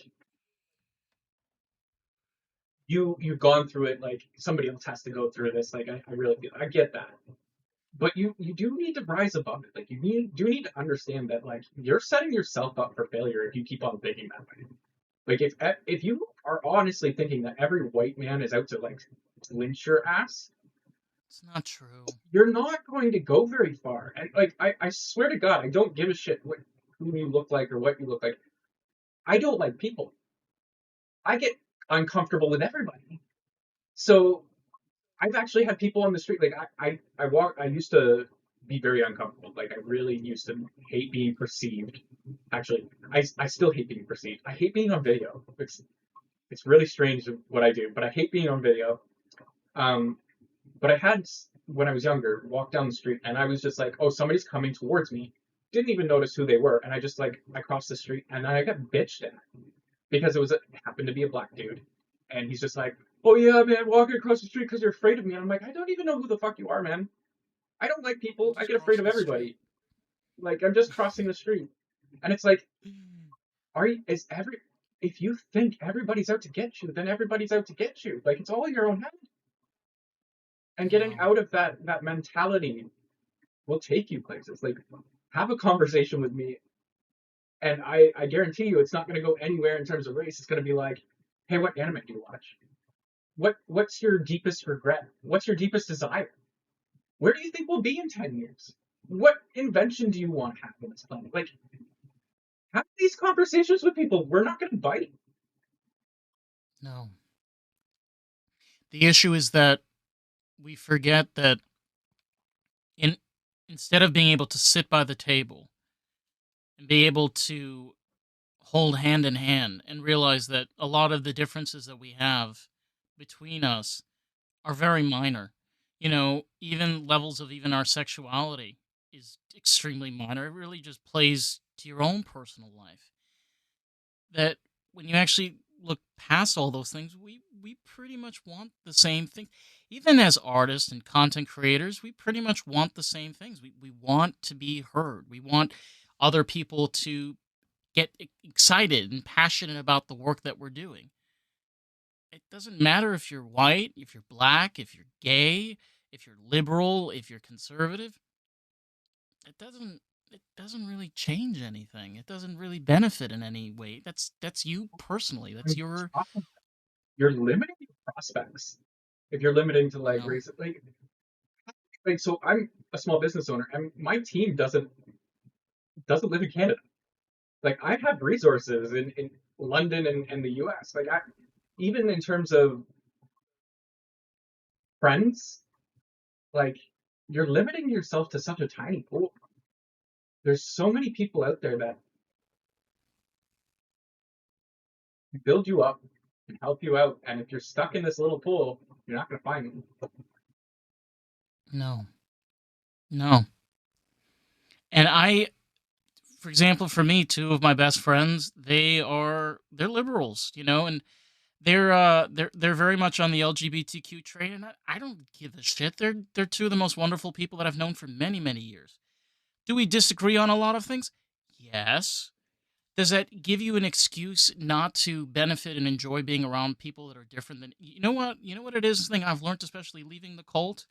you've gone through it, like somebody else has to go through this. Like I really feel I get that, but you do need to rise above it. Like do need to understand that like you're setting yourself up for failure if you keep on thinking that way. Like if you are honestly thinking that every white man is out to like lynch your ass, It's not true. you're not going to go very far. And like I swear to God, I don't give a shit who you look like or what you look like. I don't like people. I get uncomfortable with everybody. So I've actually had people on the street like I used to be very uncomfortable. Like I really used to hate being perceived. Actually, I still hate being perceived. I hate being on video. It's really strange what I do, but I hate being on video. Um, but I had when I was younger walked down the street and I was just like, oh, somebody's coming towards me. Didn't even notice who they were, and I just like I crossed the street and I got bitched at because it happened to be a black dude, and he's just like, oh yeah, man, walking across the street because you're afraid of me. And I'm like, I don't even know who the fuck you are, man. I don't like I'm people. I just get afraid of crossing the street. everybody. Like I'm just crossing the street, and it's like, are you? Is every? If you think everybody's out to get you, then everybody's out to get you. Like it's all in your own head. And I getting know. out of that mentality will take you places. Like have a conversation with me, and I guarantee you, it's not going to go anywhere in terms of race. It's going to be like, hey, what anime do you watch? What's your deepest regret? What's your deepest desire? Where do you think we'll be in 10 years? What invention do you want to have on this planet? Like have these conversations with people. We're not going to bite. No. The issue is that we forget that in instead of being able to sit by the table and be able to hold hand in hand and realize that a lot of the differences that we have between us are very minor. Even levels of even our sexuality is extremely minor. It really just plays to your own personal life. That when you actually look past all those things, we pretty much want the same thing. Even as artists and content creators, we pretty much want the same things. We want to be heard. We want other people to get excited and passionate about the work that we're doing. It doesn't matter if you're white, if you're black, if you're gay, if you're liberal, if you're conservative. It doesn't really change anything. It doesn't really benefit in any way. That's you personally. I That's mean, your, you're limiting your prospects if you're limiting to you like know. race. Like so, I'm a small business owner, and my team doesn't live in Canada. Like I have resources in London and the US. Like even in terms of friends, like you're limiting yourself to such a tiny pool. There's so many people out there that build you up and help you out, and if you're stuck in this little pool, you're not going to find them. No. No. And for example, for me, two of my best friends, they're liberals, and they're very much on the LGBTQ train, and I don't give a shit. They're two of the most wonderful people that I've known for many, many years. Do we disagree on a lot of things? Yes. Does that give you an excuse not to benefit and enjoy being around people that are different than you know what? You know what it is, the thing I've learned, especially leaving the cult?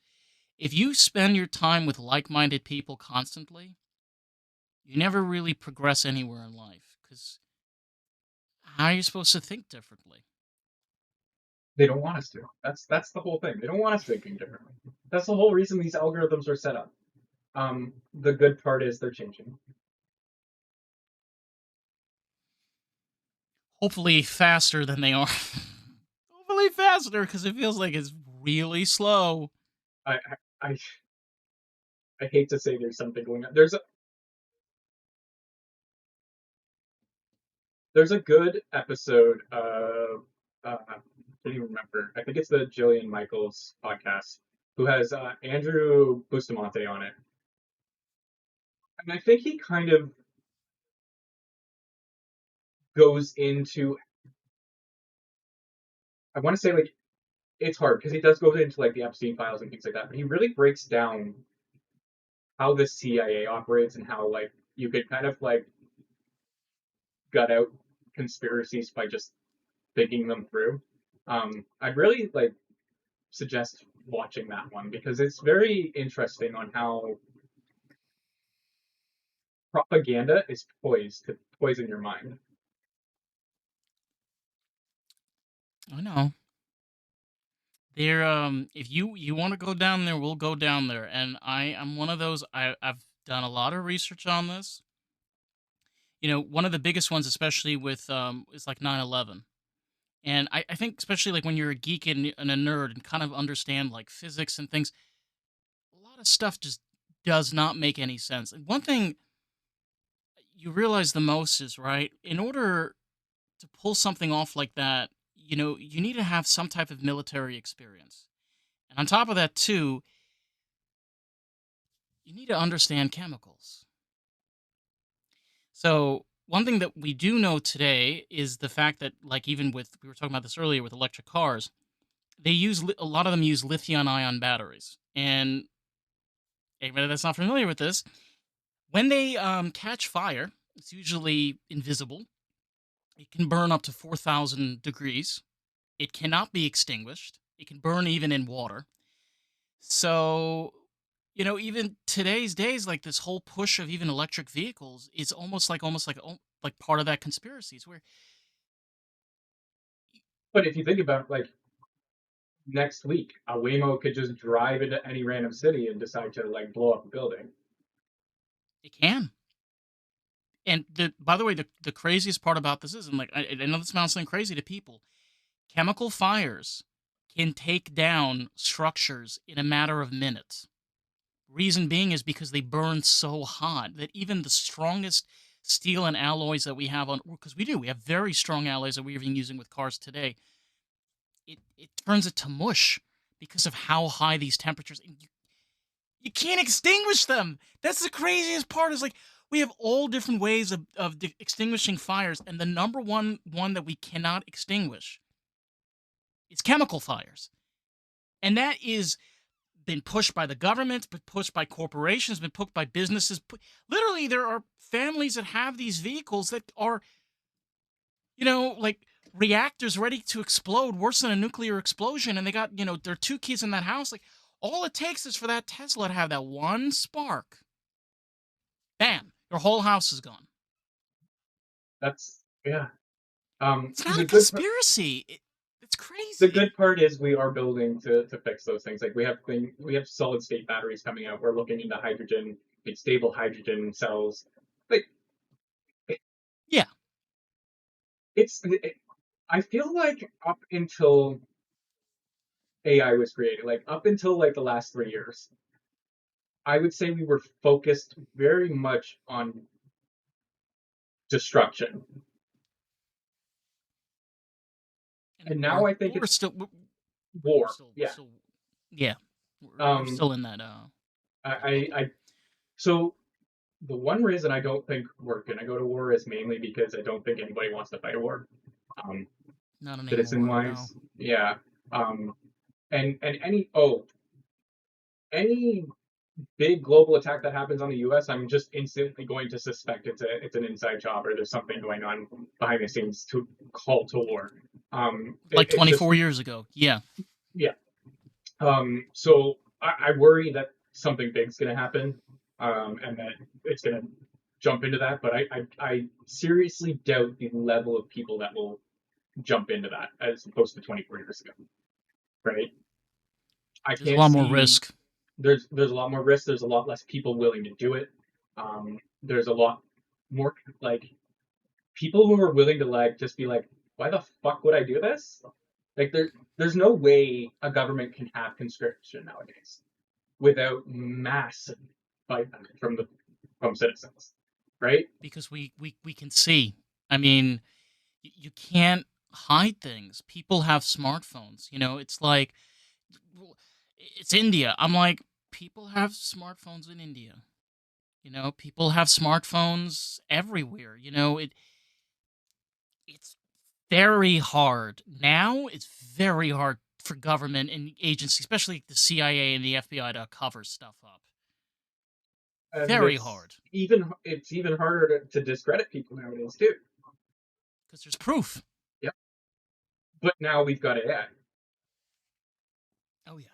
If you spend your time with like-minded people constantly, you never really progress anywhere in life because how are you supposed to think differently? They don't want us to. That's the whole thing. They don't want us thinking differently. That's the whole reason these algorithms are set up. The good part is they're changing. Hopefully faster than they are. Hopefully faster because it feels like it's really slow. I I I hate to say there's something going on. There's a good episode of I can't even remember. I think it's the Jillian Michaels podcast who has Andrew Bustamante on it, and I think he kind of goes into I want to say like it's hard because he does go into like the Epstein files and things like that, but he really breaks down how the CIA operates and how like you could kind of like gut out conspiracies by just thinking them through. I'd really like suggest watching that one because it's very interesting on how propaganda is poised to poison your mind. I know. There, if you want to go down there, we'll go down there. And I'm one of those. I've done a lot of research on this. One of the biggest ones, especially with is like 9/11. And I think especially like when you're a geek and a nerd and kind of understand like physics and things, a lot of stuff just does not make any sense. And one thing you realize the most is right in order to pull something off like that, you need to have some type of military experience. And on top of that, too, you need to understand chemicals. So, one thing that we do know today is the fact that, like, even with, we were talking about this earlier with electric cars, a lot of them use lithium ion batteries. And anybody that's not familiar with this, when they catch fire, it's usually invisible. It can burn up to 4,000 degrees. It cannot be extinguished. It can burn even in water. So, even today's days, like this whole push of even electric vehicles is almost like part of that conspiracy. It's where But if you think about it, like next week, a Waymo could just drive into any random city and decide to like blow up a building. it can. And by the way, the craziest part about this is, and like I know this sounds like crazy to people, chemical fires can take down structures in a matter of minutes. Reason being is because they burn so hot that even the strongest steel and alloys that we have on, because we have very strong alloys that we're even using with cars today. it turns it to mush because of how high these temperatures. And you can't extinguish them. That's the craziest part. Is like we have all different ways of extinguishing fires, and the number one that we cannot extinguish is chemical fires, and that is been pushed by the government, been pushed by corporations, been pushed by businesses. Literally, there are families that have these vehicles that are, like reactors ready to explode, worse than a nuclear explosion, and they got, their two kids in that house. Like, all it takes is for that Tesla to have that one spark. Bam, your whole house is gone. That's yeah. It's not a The conspiracy. It's crazy. good part is we are building to fix those things. Like we have solid state batteries coming out. We're looking into hydrogen, like stable hydrogen cells. Like it, Yeah, I feel like up until AI was created, like up until like the last 3 years, I would say we were focused very much on destruction. and And now war. I think War is it's still. We're war. still. We're Yeah. still. Yeah, we're Um. still in that I. that I. bubble. I so the one reason I don't think we're gonna go to war is mainly because I don't think anybody wants to fight a war. Um. Not Citizen anymore. No. wise, yeah. Um. And any big global attack that happens on the U.S., I'm just instantly going to suspect it's an inside job or there's something going on behind the scenes to call to war. Like It's just 24 years ago. Yeah. yeah. So I worry that something big's going to happen, and that it's going to jump into that. But I seriously doubt the level of people that will jump into that as opposed to 24 years ago. Right? I There's a can't lot more see. risk There's a lot more risk. There's a lot less people willing to do it. There's a lot more like people who are willing to like just be like, why the fuck would I do this? Like there's no way a government can have conscription nowadays without massive buyback from citizens, right? because we can see. I mean, you can't hide things. People have smartphones. It's like it's India. I'm like, people have smartphones in India. People have smartphones everywhere. It's very hard now. It's very hard for government and agencies, especially the CIA and the FBI, to cover stuff up. And Very hard it's even harder to discredit people nowadays too. because there's proof. Yeah, but now we've got AI, Oh yeah,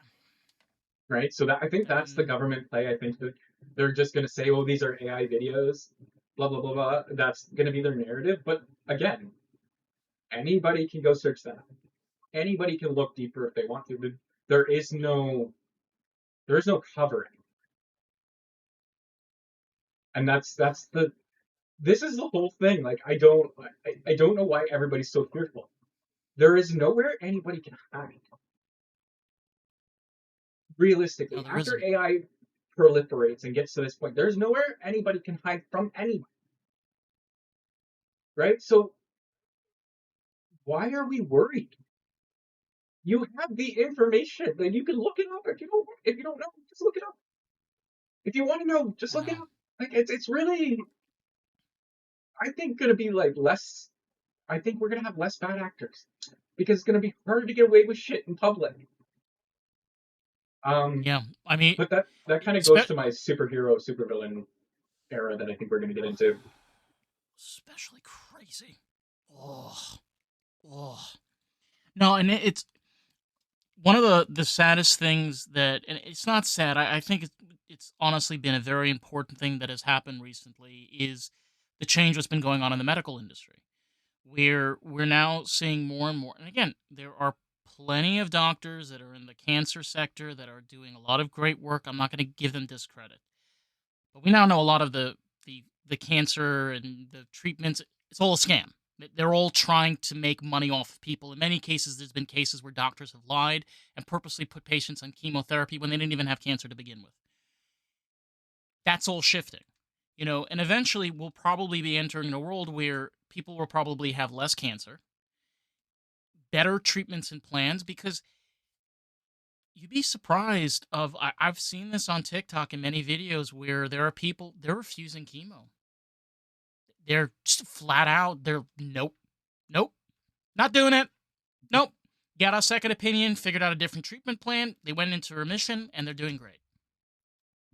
right? So that I think that's the and government play. I think that they're just going to say, "Oh, these are AI videos," blah blah blah blah. That's going to be their narrative. But again, anybody can go search that. Anybody can look deeper if they want to. There is no there is no covering, and that's the this is the whole thing. Like I don't know why everybody's so fearful. There is nowhere anybody can hide. no, Realistically, there after isn't. AI proliferates and gets to this point, there's nowhere anybody can hide from anyone, right? So why are we worried? You have the information, then you can look it up. If you don't know, just look it up. If you want to know, just I look it know. up. Like it's really I think gonna be like less. I think we're gonna have less bad actors because it's gonna be harder to get away with shit in public. Um, Yeah, I mean, but that kind of goes to my superhero supervillain era that I think we're gonna get into. especially crazy. Oh, oh. No, and it's one of the saddest things that, and it's not sad. I think it's honestly been a very important thing that has happened recently is the change that's been going on in the medical industry. We're now seeing more and more, and again, there are plenty of doctors that are in the cancer sector that are doing a lot of great work. I'm not going to give them discredit, but we now know a lot of the cancer and the treatments. It's all a scam. They're all trying to make money off of people. In many cases, there's been cases where doctors have lied and purposely put patients on chemotherapy when they didn't even have cancer to begin with. That's all shifting, and eventually we'll probably be entering a world where people will probably have less cancer, better treatments and plans because you'd be surprised of I've seen this on TikTok in many videos where there are people they're refusing chemo. They're just flat out. They're nope, nope, not doing it. Nope. Got a second opinion, figured out a different treatment plan. They went into remission and they're doing great.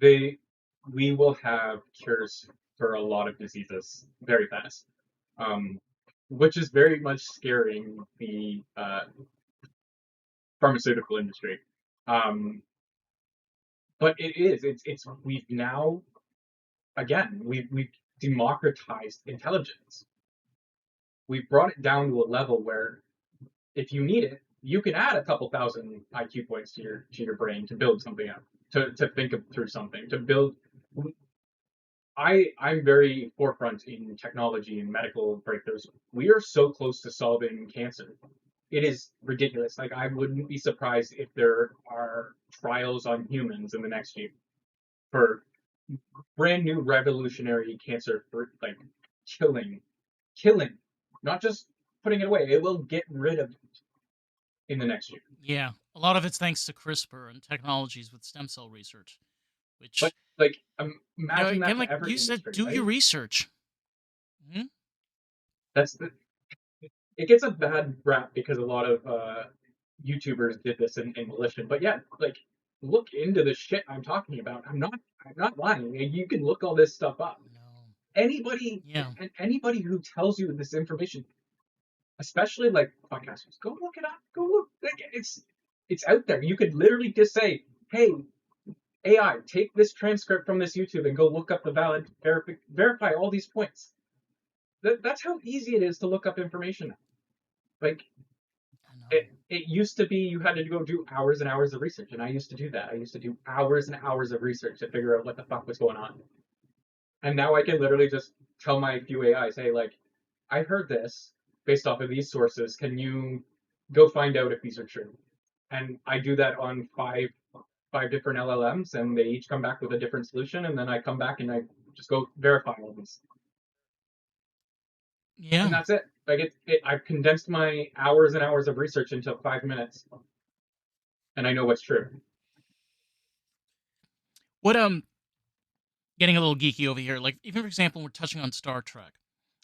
They we will have cures for a lot of diseases very fast, um, which is very much scaring the pharmaceutical industry. Um, but it's we've now again we've democratized intelligence. We've brought it down to a level where if you need it, you can add a couple thousand IQ points to your brain to build something up, to think through something, to build. I'm very forefront in technology and medical breakthroughs. We are so close to solving cancer. It is ridiculous. Like I wouldn't be surprised if there are trials on humans in the next year for brand new revolutionary cancer for like killing, killing, not just putting it away. It will get rid of it in the next year. Yeah. A lot of it's thanks to CRISPR and technologies with stem cell research, But which, like, imagine that again, to like every you said, industry, do your right? research. Mhm. That's the it gets a bad rap because a lot of YouTubers did this in malicious. But yeah, like look into the shit I'm talking about. I'm not lying. You can look all this stuff up. No. Anybody Yeah. and anybody who tells you this information, especially like podcasters, go look it up. Go look. Like, it's out there. You could literally just say, "Hey, AI, take this transcript from this YouTube and go look up the valid verify all these points." That's how easy it is to look up information. Like I know. it used to be you had to go do hours and hours of research, and I used to do that. I used to do hours and hours of research to figure out what the fuck was going on. And now I can literally just tell my few AIs, hey, like, I heard this based off of these sources. Can you go find out if these are true? And I do that on five different LLMs, and they each come back with a different solution, and then I come back and I just go verify all these, and Yeah. that's it. Like I've condensed my hours and hours of research into 5 minutes, and I know what's true. What getting a little geeky over here. Like even for example, we're touching on Star Trek.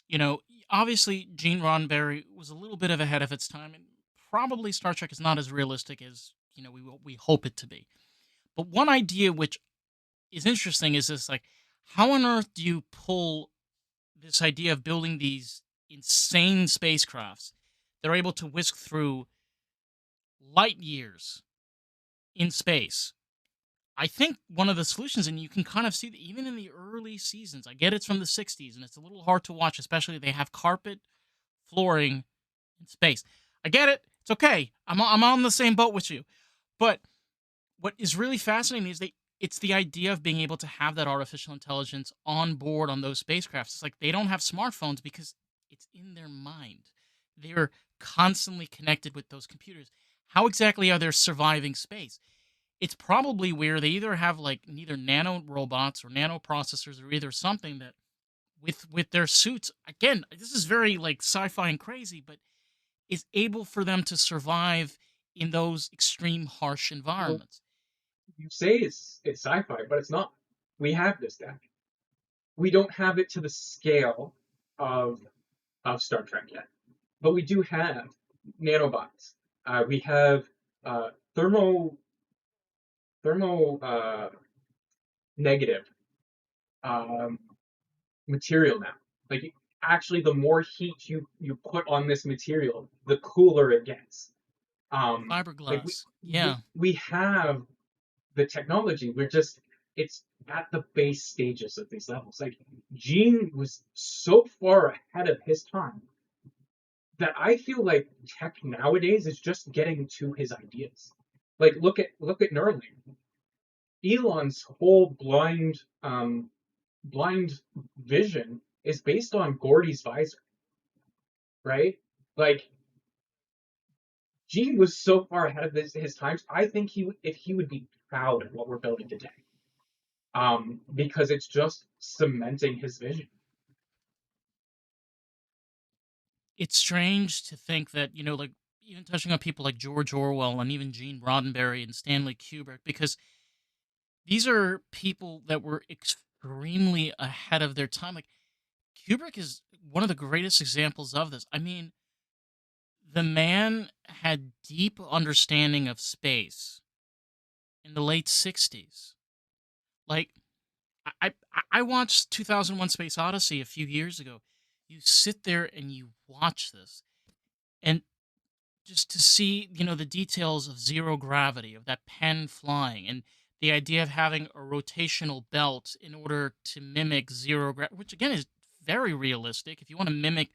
You know, obviously Gene Roddenberry was a little bit of ahead of its time, and probably Star Trek is not as realistic as we hope it to be. But one idea which is interesting is this: like, how on earth do you pull this idea of building these insane spacecrafts that are able to whisk through light years in space? I think one of the solutions, and you can kind of see that even in the early seasons, I get it's from the 60s and it's a little hard to watch, especially they have carpet, flooring, in space. I get it. It's okay. I'm on the same boat with you. But what is really fascinating is it's the idea of being able to have that artificial intelligence on board on those spacecrafts. It's like they don't have smartphones because it's in their mind. They're constantly connected with those computers. How exactly are they surviving space? It's probably where they either have like neither nano robots or nano processors or either something that with their suits, again, this is very like sci-fi and crazy, but is able for them to survive in those extreme harsh Well, environments. you say it's sci-fi, but it's not. We have this tech. We don't have it to the scale of Star Trek yet, but we do have nanobots. We have uh, thermo thermo negative um, material now. Like actually, the more heat you put on this material, the cooler it gets. Like Fiberglass. we Yeah. we have the technology. We're just it's at the base stages of these levels. Like Gene was so far ahead of his time that I feel like tech nowadays is just getting to his ideas. Like look at Neuralink. Elon's whole blind vision is based on Gordy's visor, right? Like Gene was so far ahead of his times. I think if he would be proud of what we're building today, because it's just cementing his vision. It's strange to think that, like even touching on people like George Orwell and even Gene Roddenberry and Stanley Kubrick, because these are people that were extremely ahead of their time. Like Kubrick is one of the greatest examples of this. I mean, the man had deep understanding of space in the late 60s. Like I watched 2001 Space Odyssey a few years ago. You sit there and you watch this, and just to see, the details of zero gravity, of that pen flying, and the idea of having a rotational belt in order to mimic zero gravity, which again is very realistic. If you want to mimic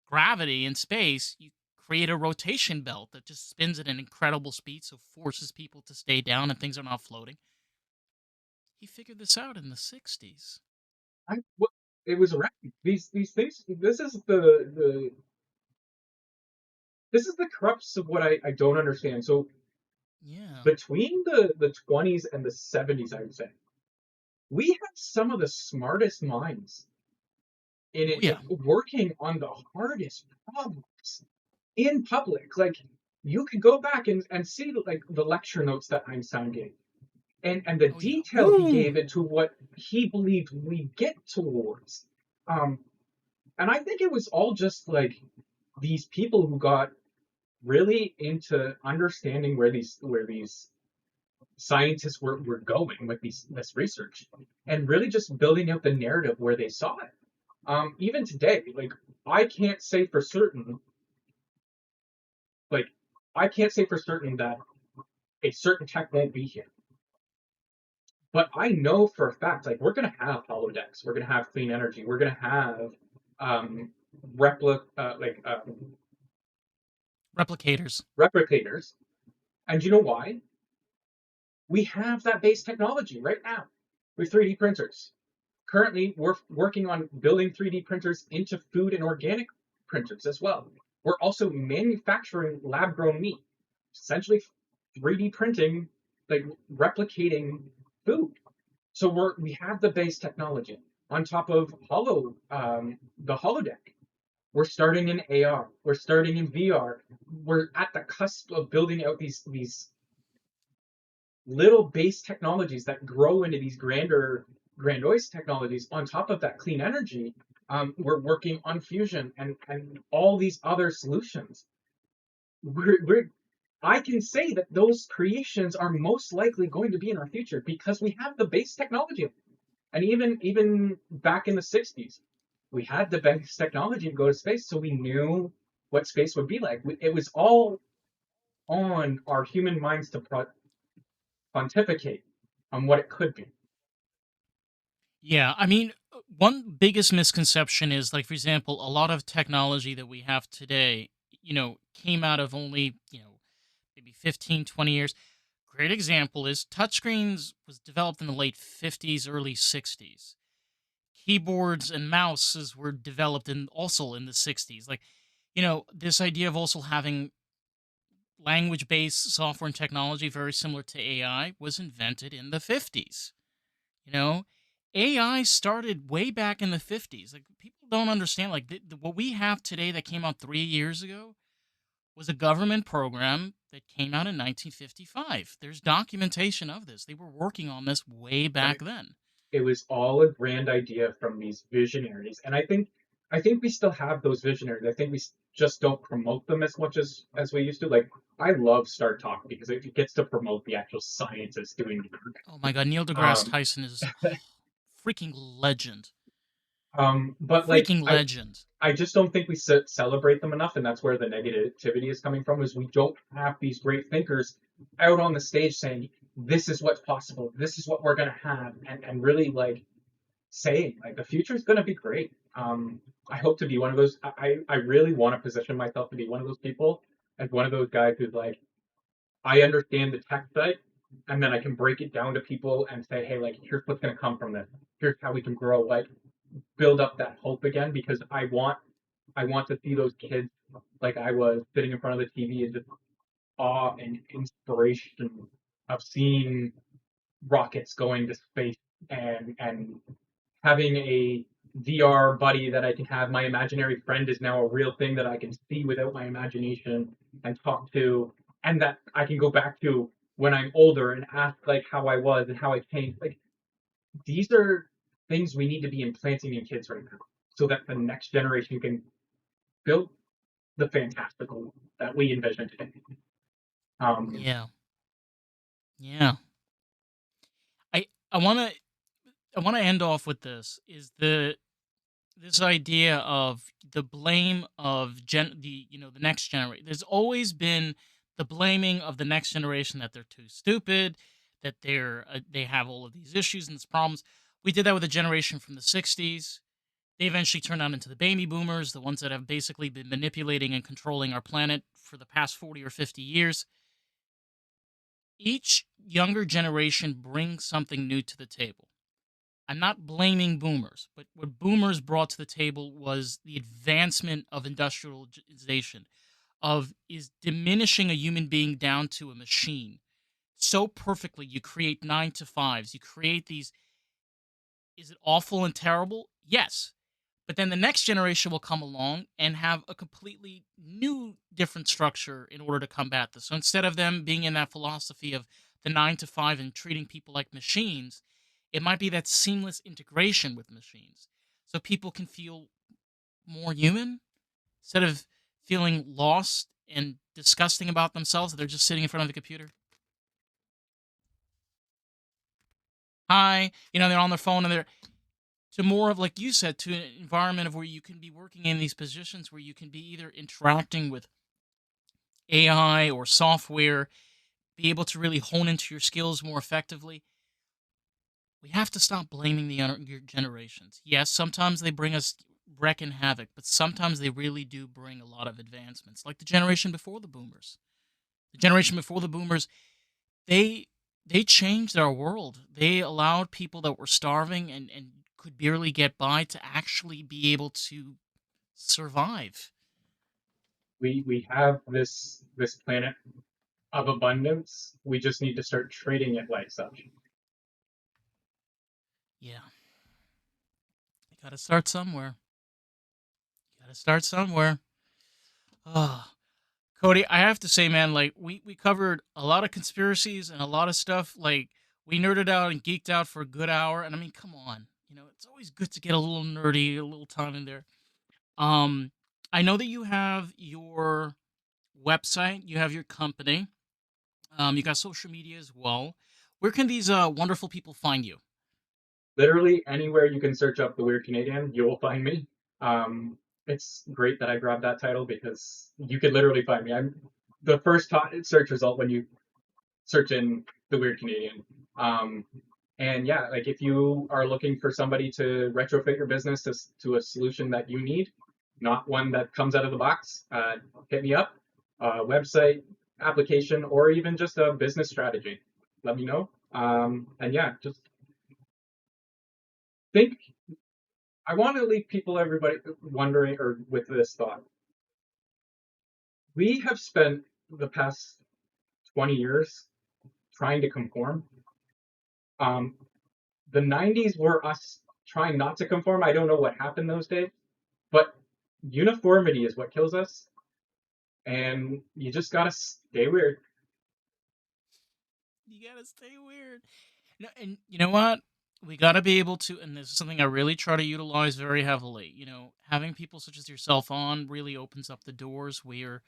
gravity in space, you create a rotation belt that just spins at an incredible speed, so forces people to stay down and things are not floating. He figured this out in the 60s. What it was around these things. This is the crux of what I don't understand. So Yeah. between the 20s and the 70s, I would say we had some of the smartest minds in Oh, it, yeah. working on the hardest problems in public. Like you could go back and see like the lecture notes that Einstein gave, and the Oh, yeah. detail he Woo! gave into what he believed we get towards. Um, and I think it was all just like these people who got really into understanding where these scientists were going with this research, and really just building out the narrative where they saw it. Even today, like I can't say for certain, like I can't say for certain that a certain tech won't be here. But I know for a fact, like we're gonna have holodecks, we're gonna have clean energy, we're gonna have um, Replicators. replicators. And you know why? We have that base technology right now with 3D printers. Currently, we're working on building 3D printers into food and organic printers as well. We're also manufacturing lab grown meat, essentially 3D printing, like replicating food. So we have the base technology on top of the holodeck. We're starting in AR. We're starting in VR. We're at the cusp of building out these little base technologies that grow into these grandiose technologies on top of that clean energy. We're working on fusion and all these other solutions. We're I can say that those creations are most likely going to be in our future because we have the base technology. And even back in the 60s, we had the base technology to go to space, so we knew what space would be like. It was all on our human minds to pontificate on what it could be. Yeah, I mean, one biggest misconception is like, for example, a lot of technology that we have today, came out of only, maybe 15, 20 years. Great example is touchscreens was developed in the late 50s, early 60s. Keyboards and mouses were developed in also in the 60s. Like, this idea of also having language-based software and technology very similar to AI was invented in the 50s. You know, AI started way back in the 50s. Like people don't understand. Like what we have today that came out 3 years ago was a government program that came out in 1955. There's documentation of this. They were working on this way And back then. it was all a grand idea from these visionaries. And I think we still have those visionaries. I think we just don't promote them as much as we used to. Like I love Star Talk because it gets to promote the actual scientists doing the work. Oh my God, Neil deGrasse Um, Tyson is freaking legend. but like Freaking legend. I just don't think we celebrate them enough, and that's where the negativity is coming from. Is we don't have these great thinkers out on the stage saying this is what's possible, this is what we're gonna have, and really like saying like the future is gonna be great. I hope to be one of those. I really want to position myself to be one of those people, as one of those guys who's like I understand the tech side, and then I can break it down to people and say, hey, like here's what's gonna come from this. Here's how we can grow. Like build up that hope again because I want to see those kids like I was sitting in front of the TV and just awe and inspiration of seeing rockets going to space and having a VR buddy that I can have. My imaginary friend is now a real thing that I can see without my imagination and talk to, and that I can go back to when I'm older and ask like how I was and how I changed. Like these are things we need to be implanting in kids right now, so that the next generation can build the fantastical that we envision today. Um, Yeah. Yeah. I want to end off with this is this idea of the blame of the next generation. There's always been the blaming of the next generation that they're too stupid, that they have all of these issues and these problems. We did that with a generation from the 60s. They eventually turned out into the baby boomers, the ones that have basically been manipulating and controlling our planet for the past 40 or 50 years. Each younger generation brings something new to the table. I'm not blaming boomers, but what boomers brought to the table was the advancement of industrialization, of is diminishing a human being down to a machine so perfectly. You create 9 to 5s, you create these. Is it awful and terrible? Yes. But then the next generation will come along and have a completely new, different structure in order to combat this. So instead of them being in that philosophy of the 9 to 5 and treating people like machines, it might be that seamless integration with machines. So people can feel more human instead of feeling lost and disgusting about themselves that they're just sitting in front of the computer. Hi, they're on their phone and they're to more of like you said to an environment of where you can be working in these positions where you can be either interacting with AI or software, be able to really hone into your skills more effectively. We have to stop blaming the younger generations. Yes, sometimes they bring us wreck and havoc, but sometimes they really do bring a lot of advancements. Like the generation before the boomers. The generation before the boomers, they they changed our world. They allowed people that were starving and could barely get by to actually be able to survive. we have this planet of abundance. We just need to start treating it like such. Yeah, you got to start somewhere. You got to start somewhere. Ah, Cody, I have to say, man, like we covered a lot of conspiracies and a lot of stuff. Like we nerded out and geeked out for a good hour, and I mean, come on, it's always good to get a little nerdy, a little time in there. Um, I know that you have your website, you have your company, you got social media as well. Where can these wonderful people find you? Literally anywhere you can search up the Weird Canadian, you will find me. It's great that I grabbed that title because you could literally find me. I'm the first search result when you search in the Weird Canadian. Um, and yeah, like if you are looking for somebody to retrofit your business to a solution that you need, not one that comes out of the box, hit me up. Website, application, or even just a business strategy. Let me know. And yeah, just think. I want to leave people, everybody, wondering or with this thought. We have spent the past 20 years trying to conform. Um, the 90s were us trying not to conform. I don't know what happened those days, but uniformity is what kills us, and you just gotta stay weird. You gotta stay weird. No, and you know what? We gotta be able to, and this is something I really try to utilize very heavily. Having people such as yourself on really opens up the doors where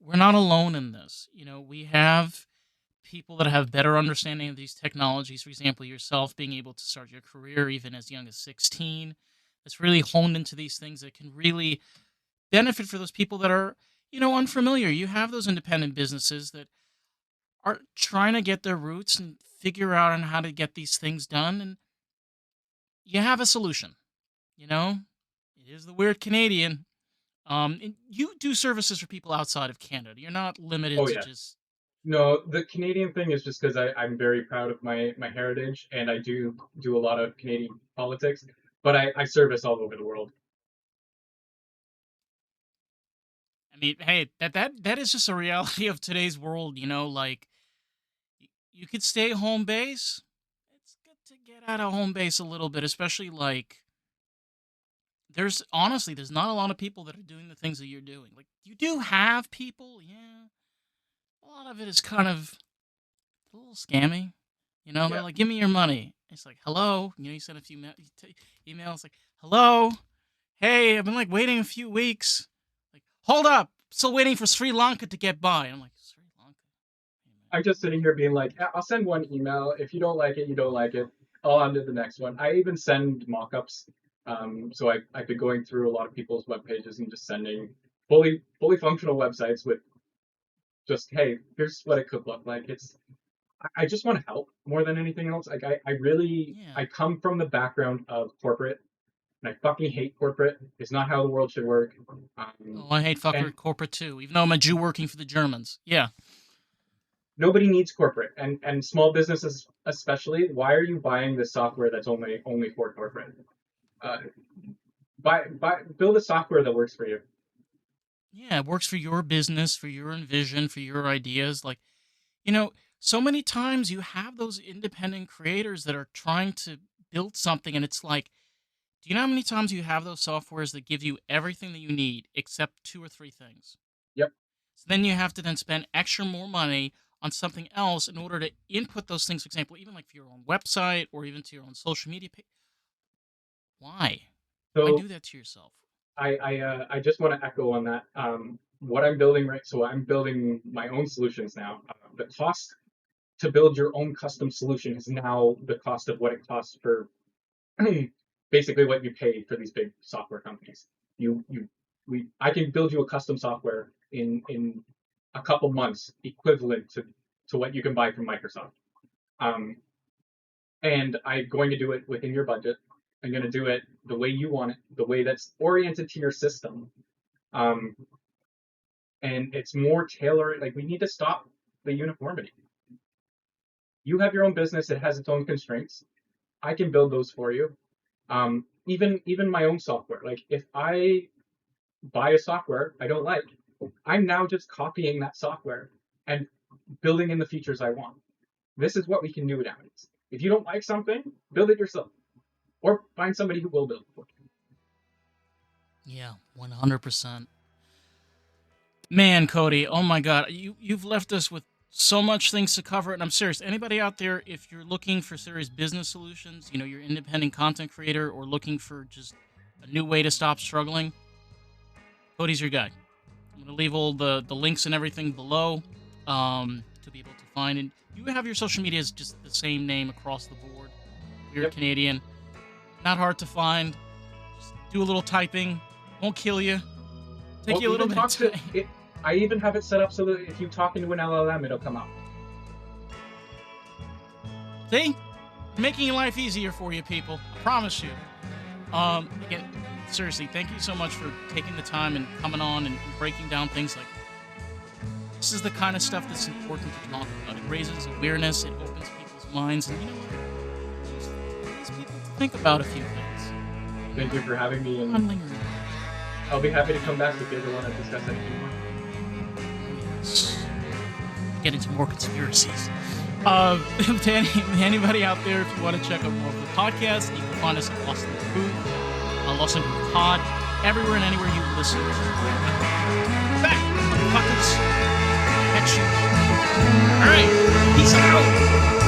we're not alone in this. We have people that have better understanding of these technologies. For example, yourself being able to start your career even as young as 16. That's really honed into these things that can really benefit for those people that are, unfamiliar. You have those independent businesses that are trying to get their roots and figure out on how to get these things done, and you have a solution. You know, it is the Weird Canadian. And you do services for people outside of Canada. You're not limited Oh to yeah. just. No, the Canadian thing is just because I'm very proud of my heritage and I do a lot of Canadian politics, but I service all over the world. I mean, hey, that is just a reality of today's world. Like you could stay home base. It's good to get out of home base a little bit, especially like there's not a lot of people that are doing the things that you're doing. Like, you do have people, yeah. A lot of it is kind of a little scammy. They're Yeah, like, "Give me your money." It's like, "Hello." You send a few emails like, "Hello, hey, I've been like waiting a few weeks." Like, "Hold up, still waiting for Sri Lanka to get by." I'm like, Sri Lanka. Hey, I'm just sitting here being like, "Yeah, I'll send one email. If you don't like it, you don't like it. I'll on to the next one." I even send mock-ups. So I've been going through a lot of people's web pages and just sending fully functional websites with just, hey, here's what it could look like. I just want to help more than anything else. Like I really Yeah. I come from the background of corporate, and I fucking hate corporate. It's not how the world should work. Oh, I hate And fucker corporate too, even though I'm a Jew working for the Germans. Yeah. nobody needs corporate, and small businesses especially. Why are you buying this software that's only for corporate? Uh, build a software that works for you. Yeah, it works for your business, for your vision, for your ideas. Like, you know, so many times you have those independent creators that are trying to build something, and it's like, do you know how many times you have those softwares that give you everything that you need except two or three things? Yep. So then you have to then spend extra more money on something else in order to input those things. For example, even like for your own website or even to your own social media page. Why? Why So do that to yourself? I just want to echo on that. What I'm building, right? So I'm building my own solutions now. The cost to build your own custom solution is now the cost of what it costs for basically what you pay for these big software companies. I can build you a custom software in a couple months, equivalent to what you can buy from Microsoft. Um, and I'm going to do it within your budget. I'm going to do it the way you want it, the way that's oriented to your system. Um, and it's more tailored. Like, we need to stop the uniformity. You have your own business; it has its own constraints. I can build those for you. Even my own software. Like, if I buy a software I don't like, I'm now just copying that software and building in the features I want. This is what we can do nowadays. If you don't like something, build it yourself, or find somebody who will build it for you. Yeah, 100%. Man, Cody, oh my God, you've left us with so much things to cover, and I'm serious. Anybody out there, if you're looking for serious business solutions, you're an independent content creator or looking for just a new way to stop struggling, Cody's your guy. I'm gonna leave all the links and everything below to be able to find it. You have your social media as just the same name across the board. Weird Yep. Canadian, not hard to find. Just do a little typing, won't kill you. Take Well, you a little even bit of talk to time. it. I even have it set up so that if you talk into an LLM, it'll come out. See? Making life easier for you people. I promise you. Again, seriously, thank you so much for taking the time and coming on and breaking down things like this is the kind of stuff that's important to talk about. It raises awareness, it opens people's minds, and you know what? It leads people to think about a few things. Thank you for having me, and I'm lingering. I'll be happy to come back if you ever want to discuss anything more. Yes. Get into more conspiracies. To anybody out there, if you want to check out more of the podcast, you can find us at Lost in the Booth, Lost in the Booth Pod, everywhere and anywhere you listen. Back, motherfuckers. Catch you. All right. Peace out.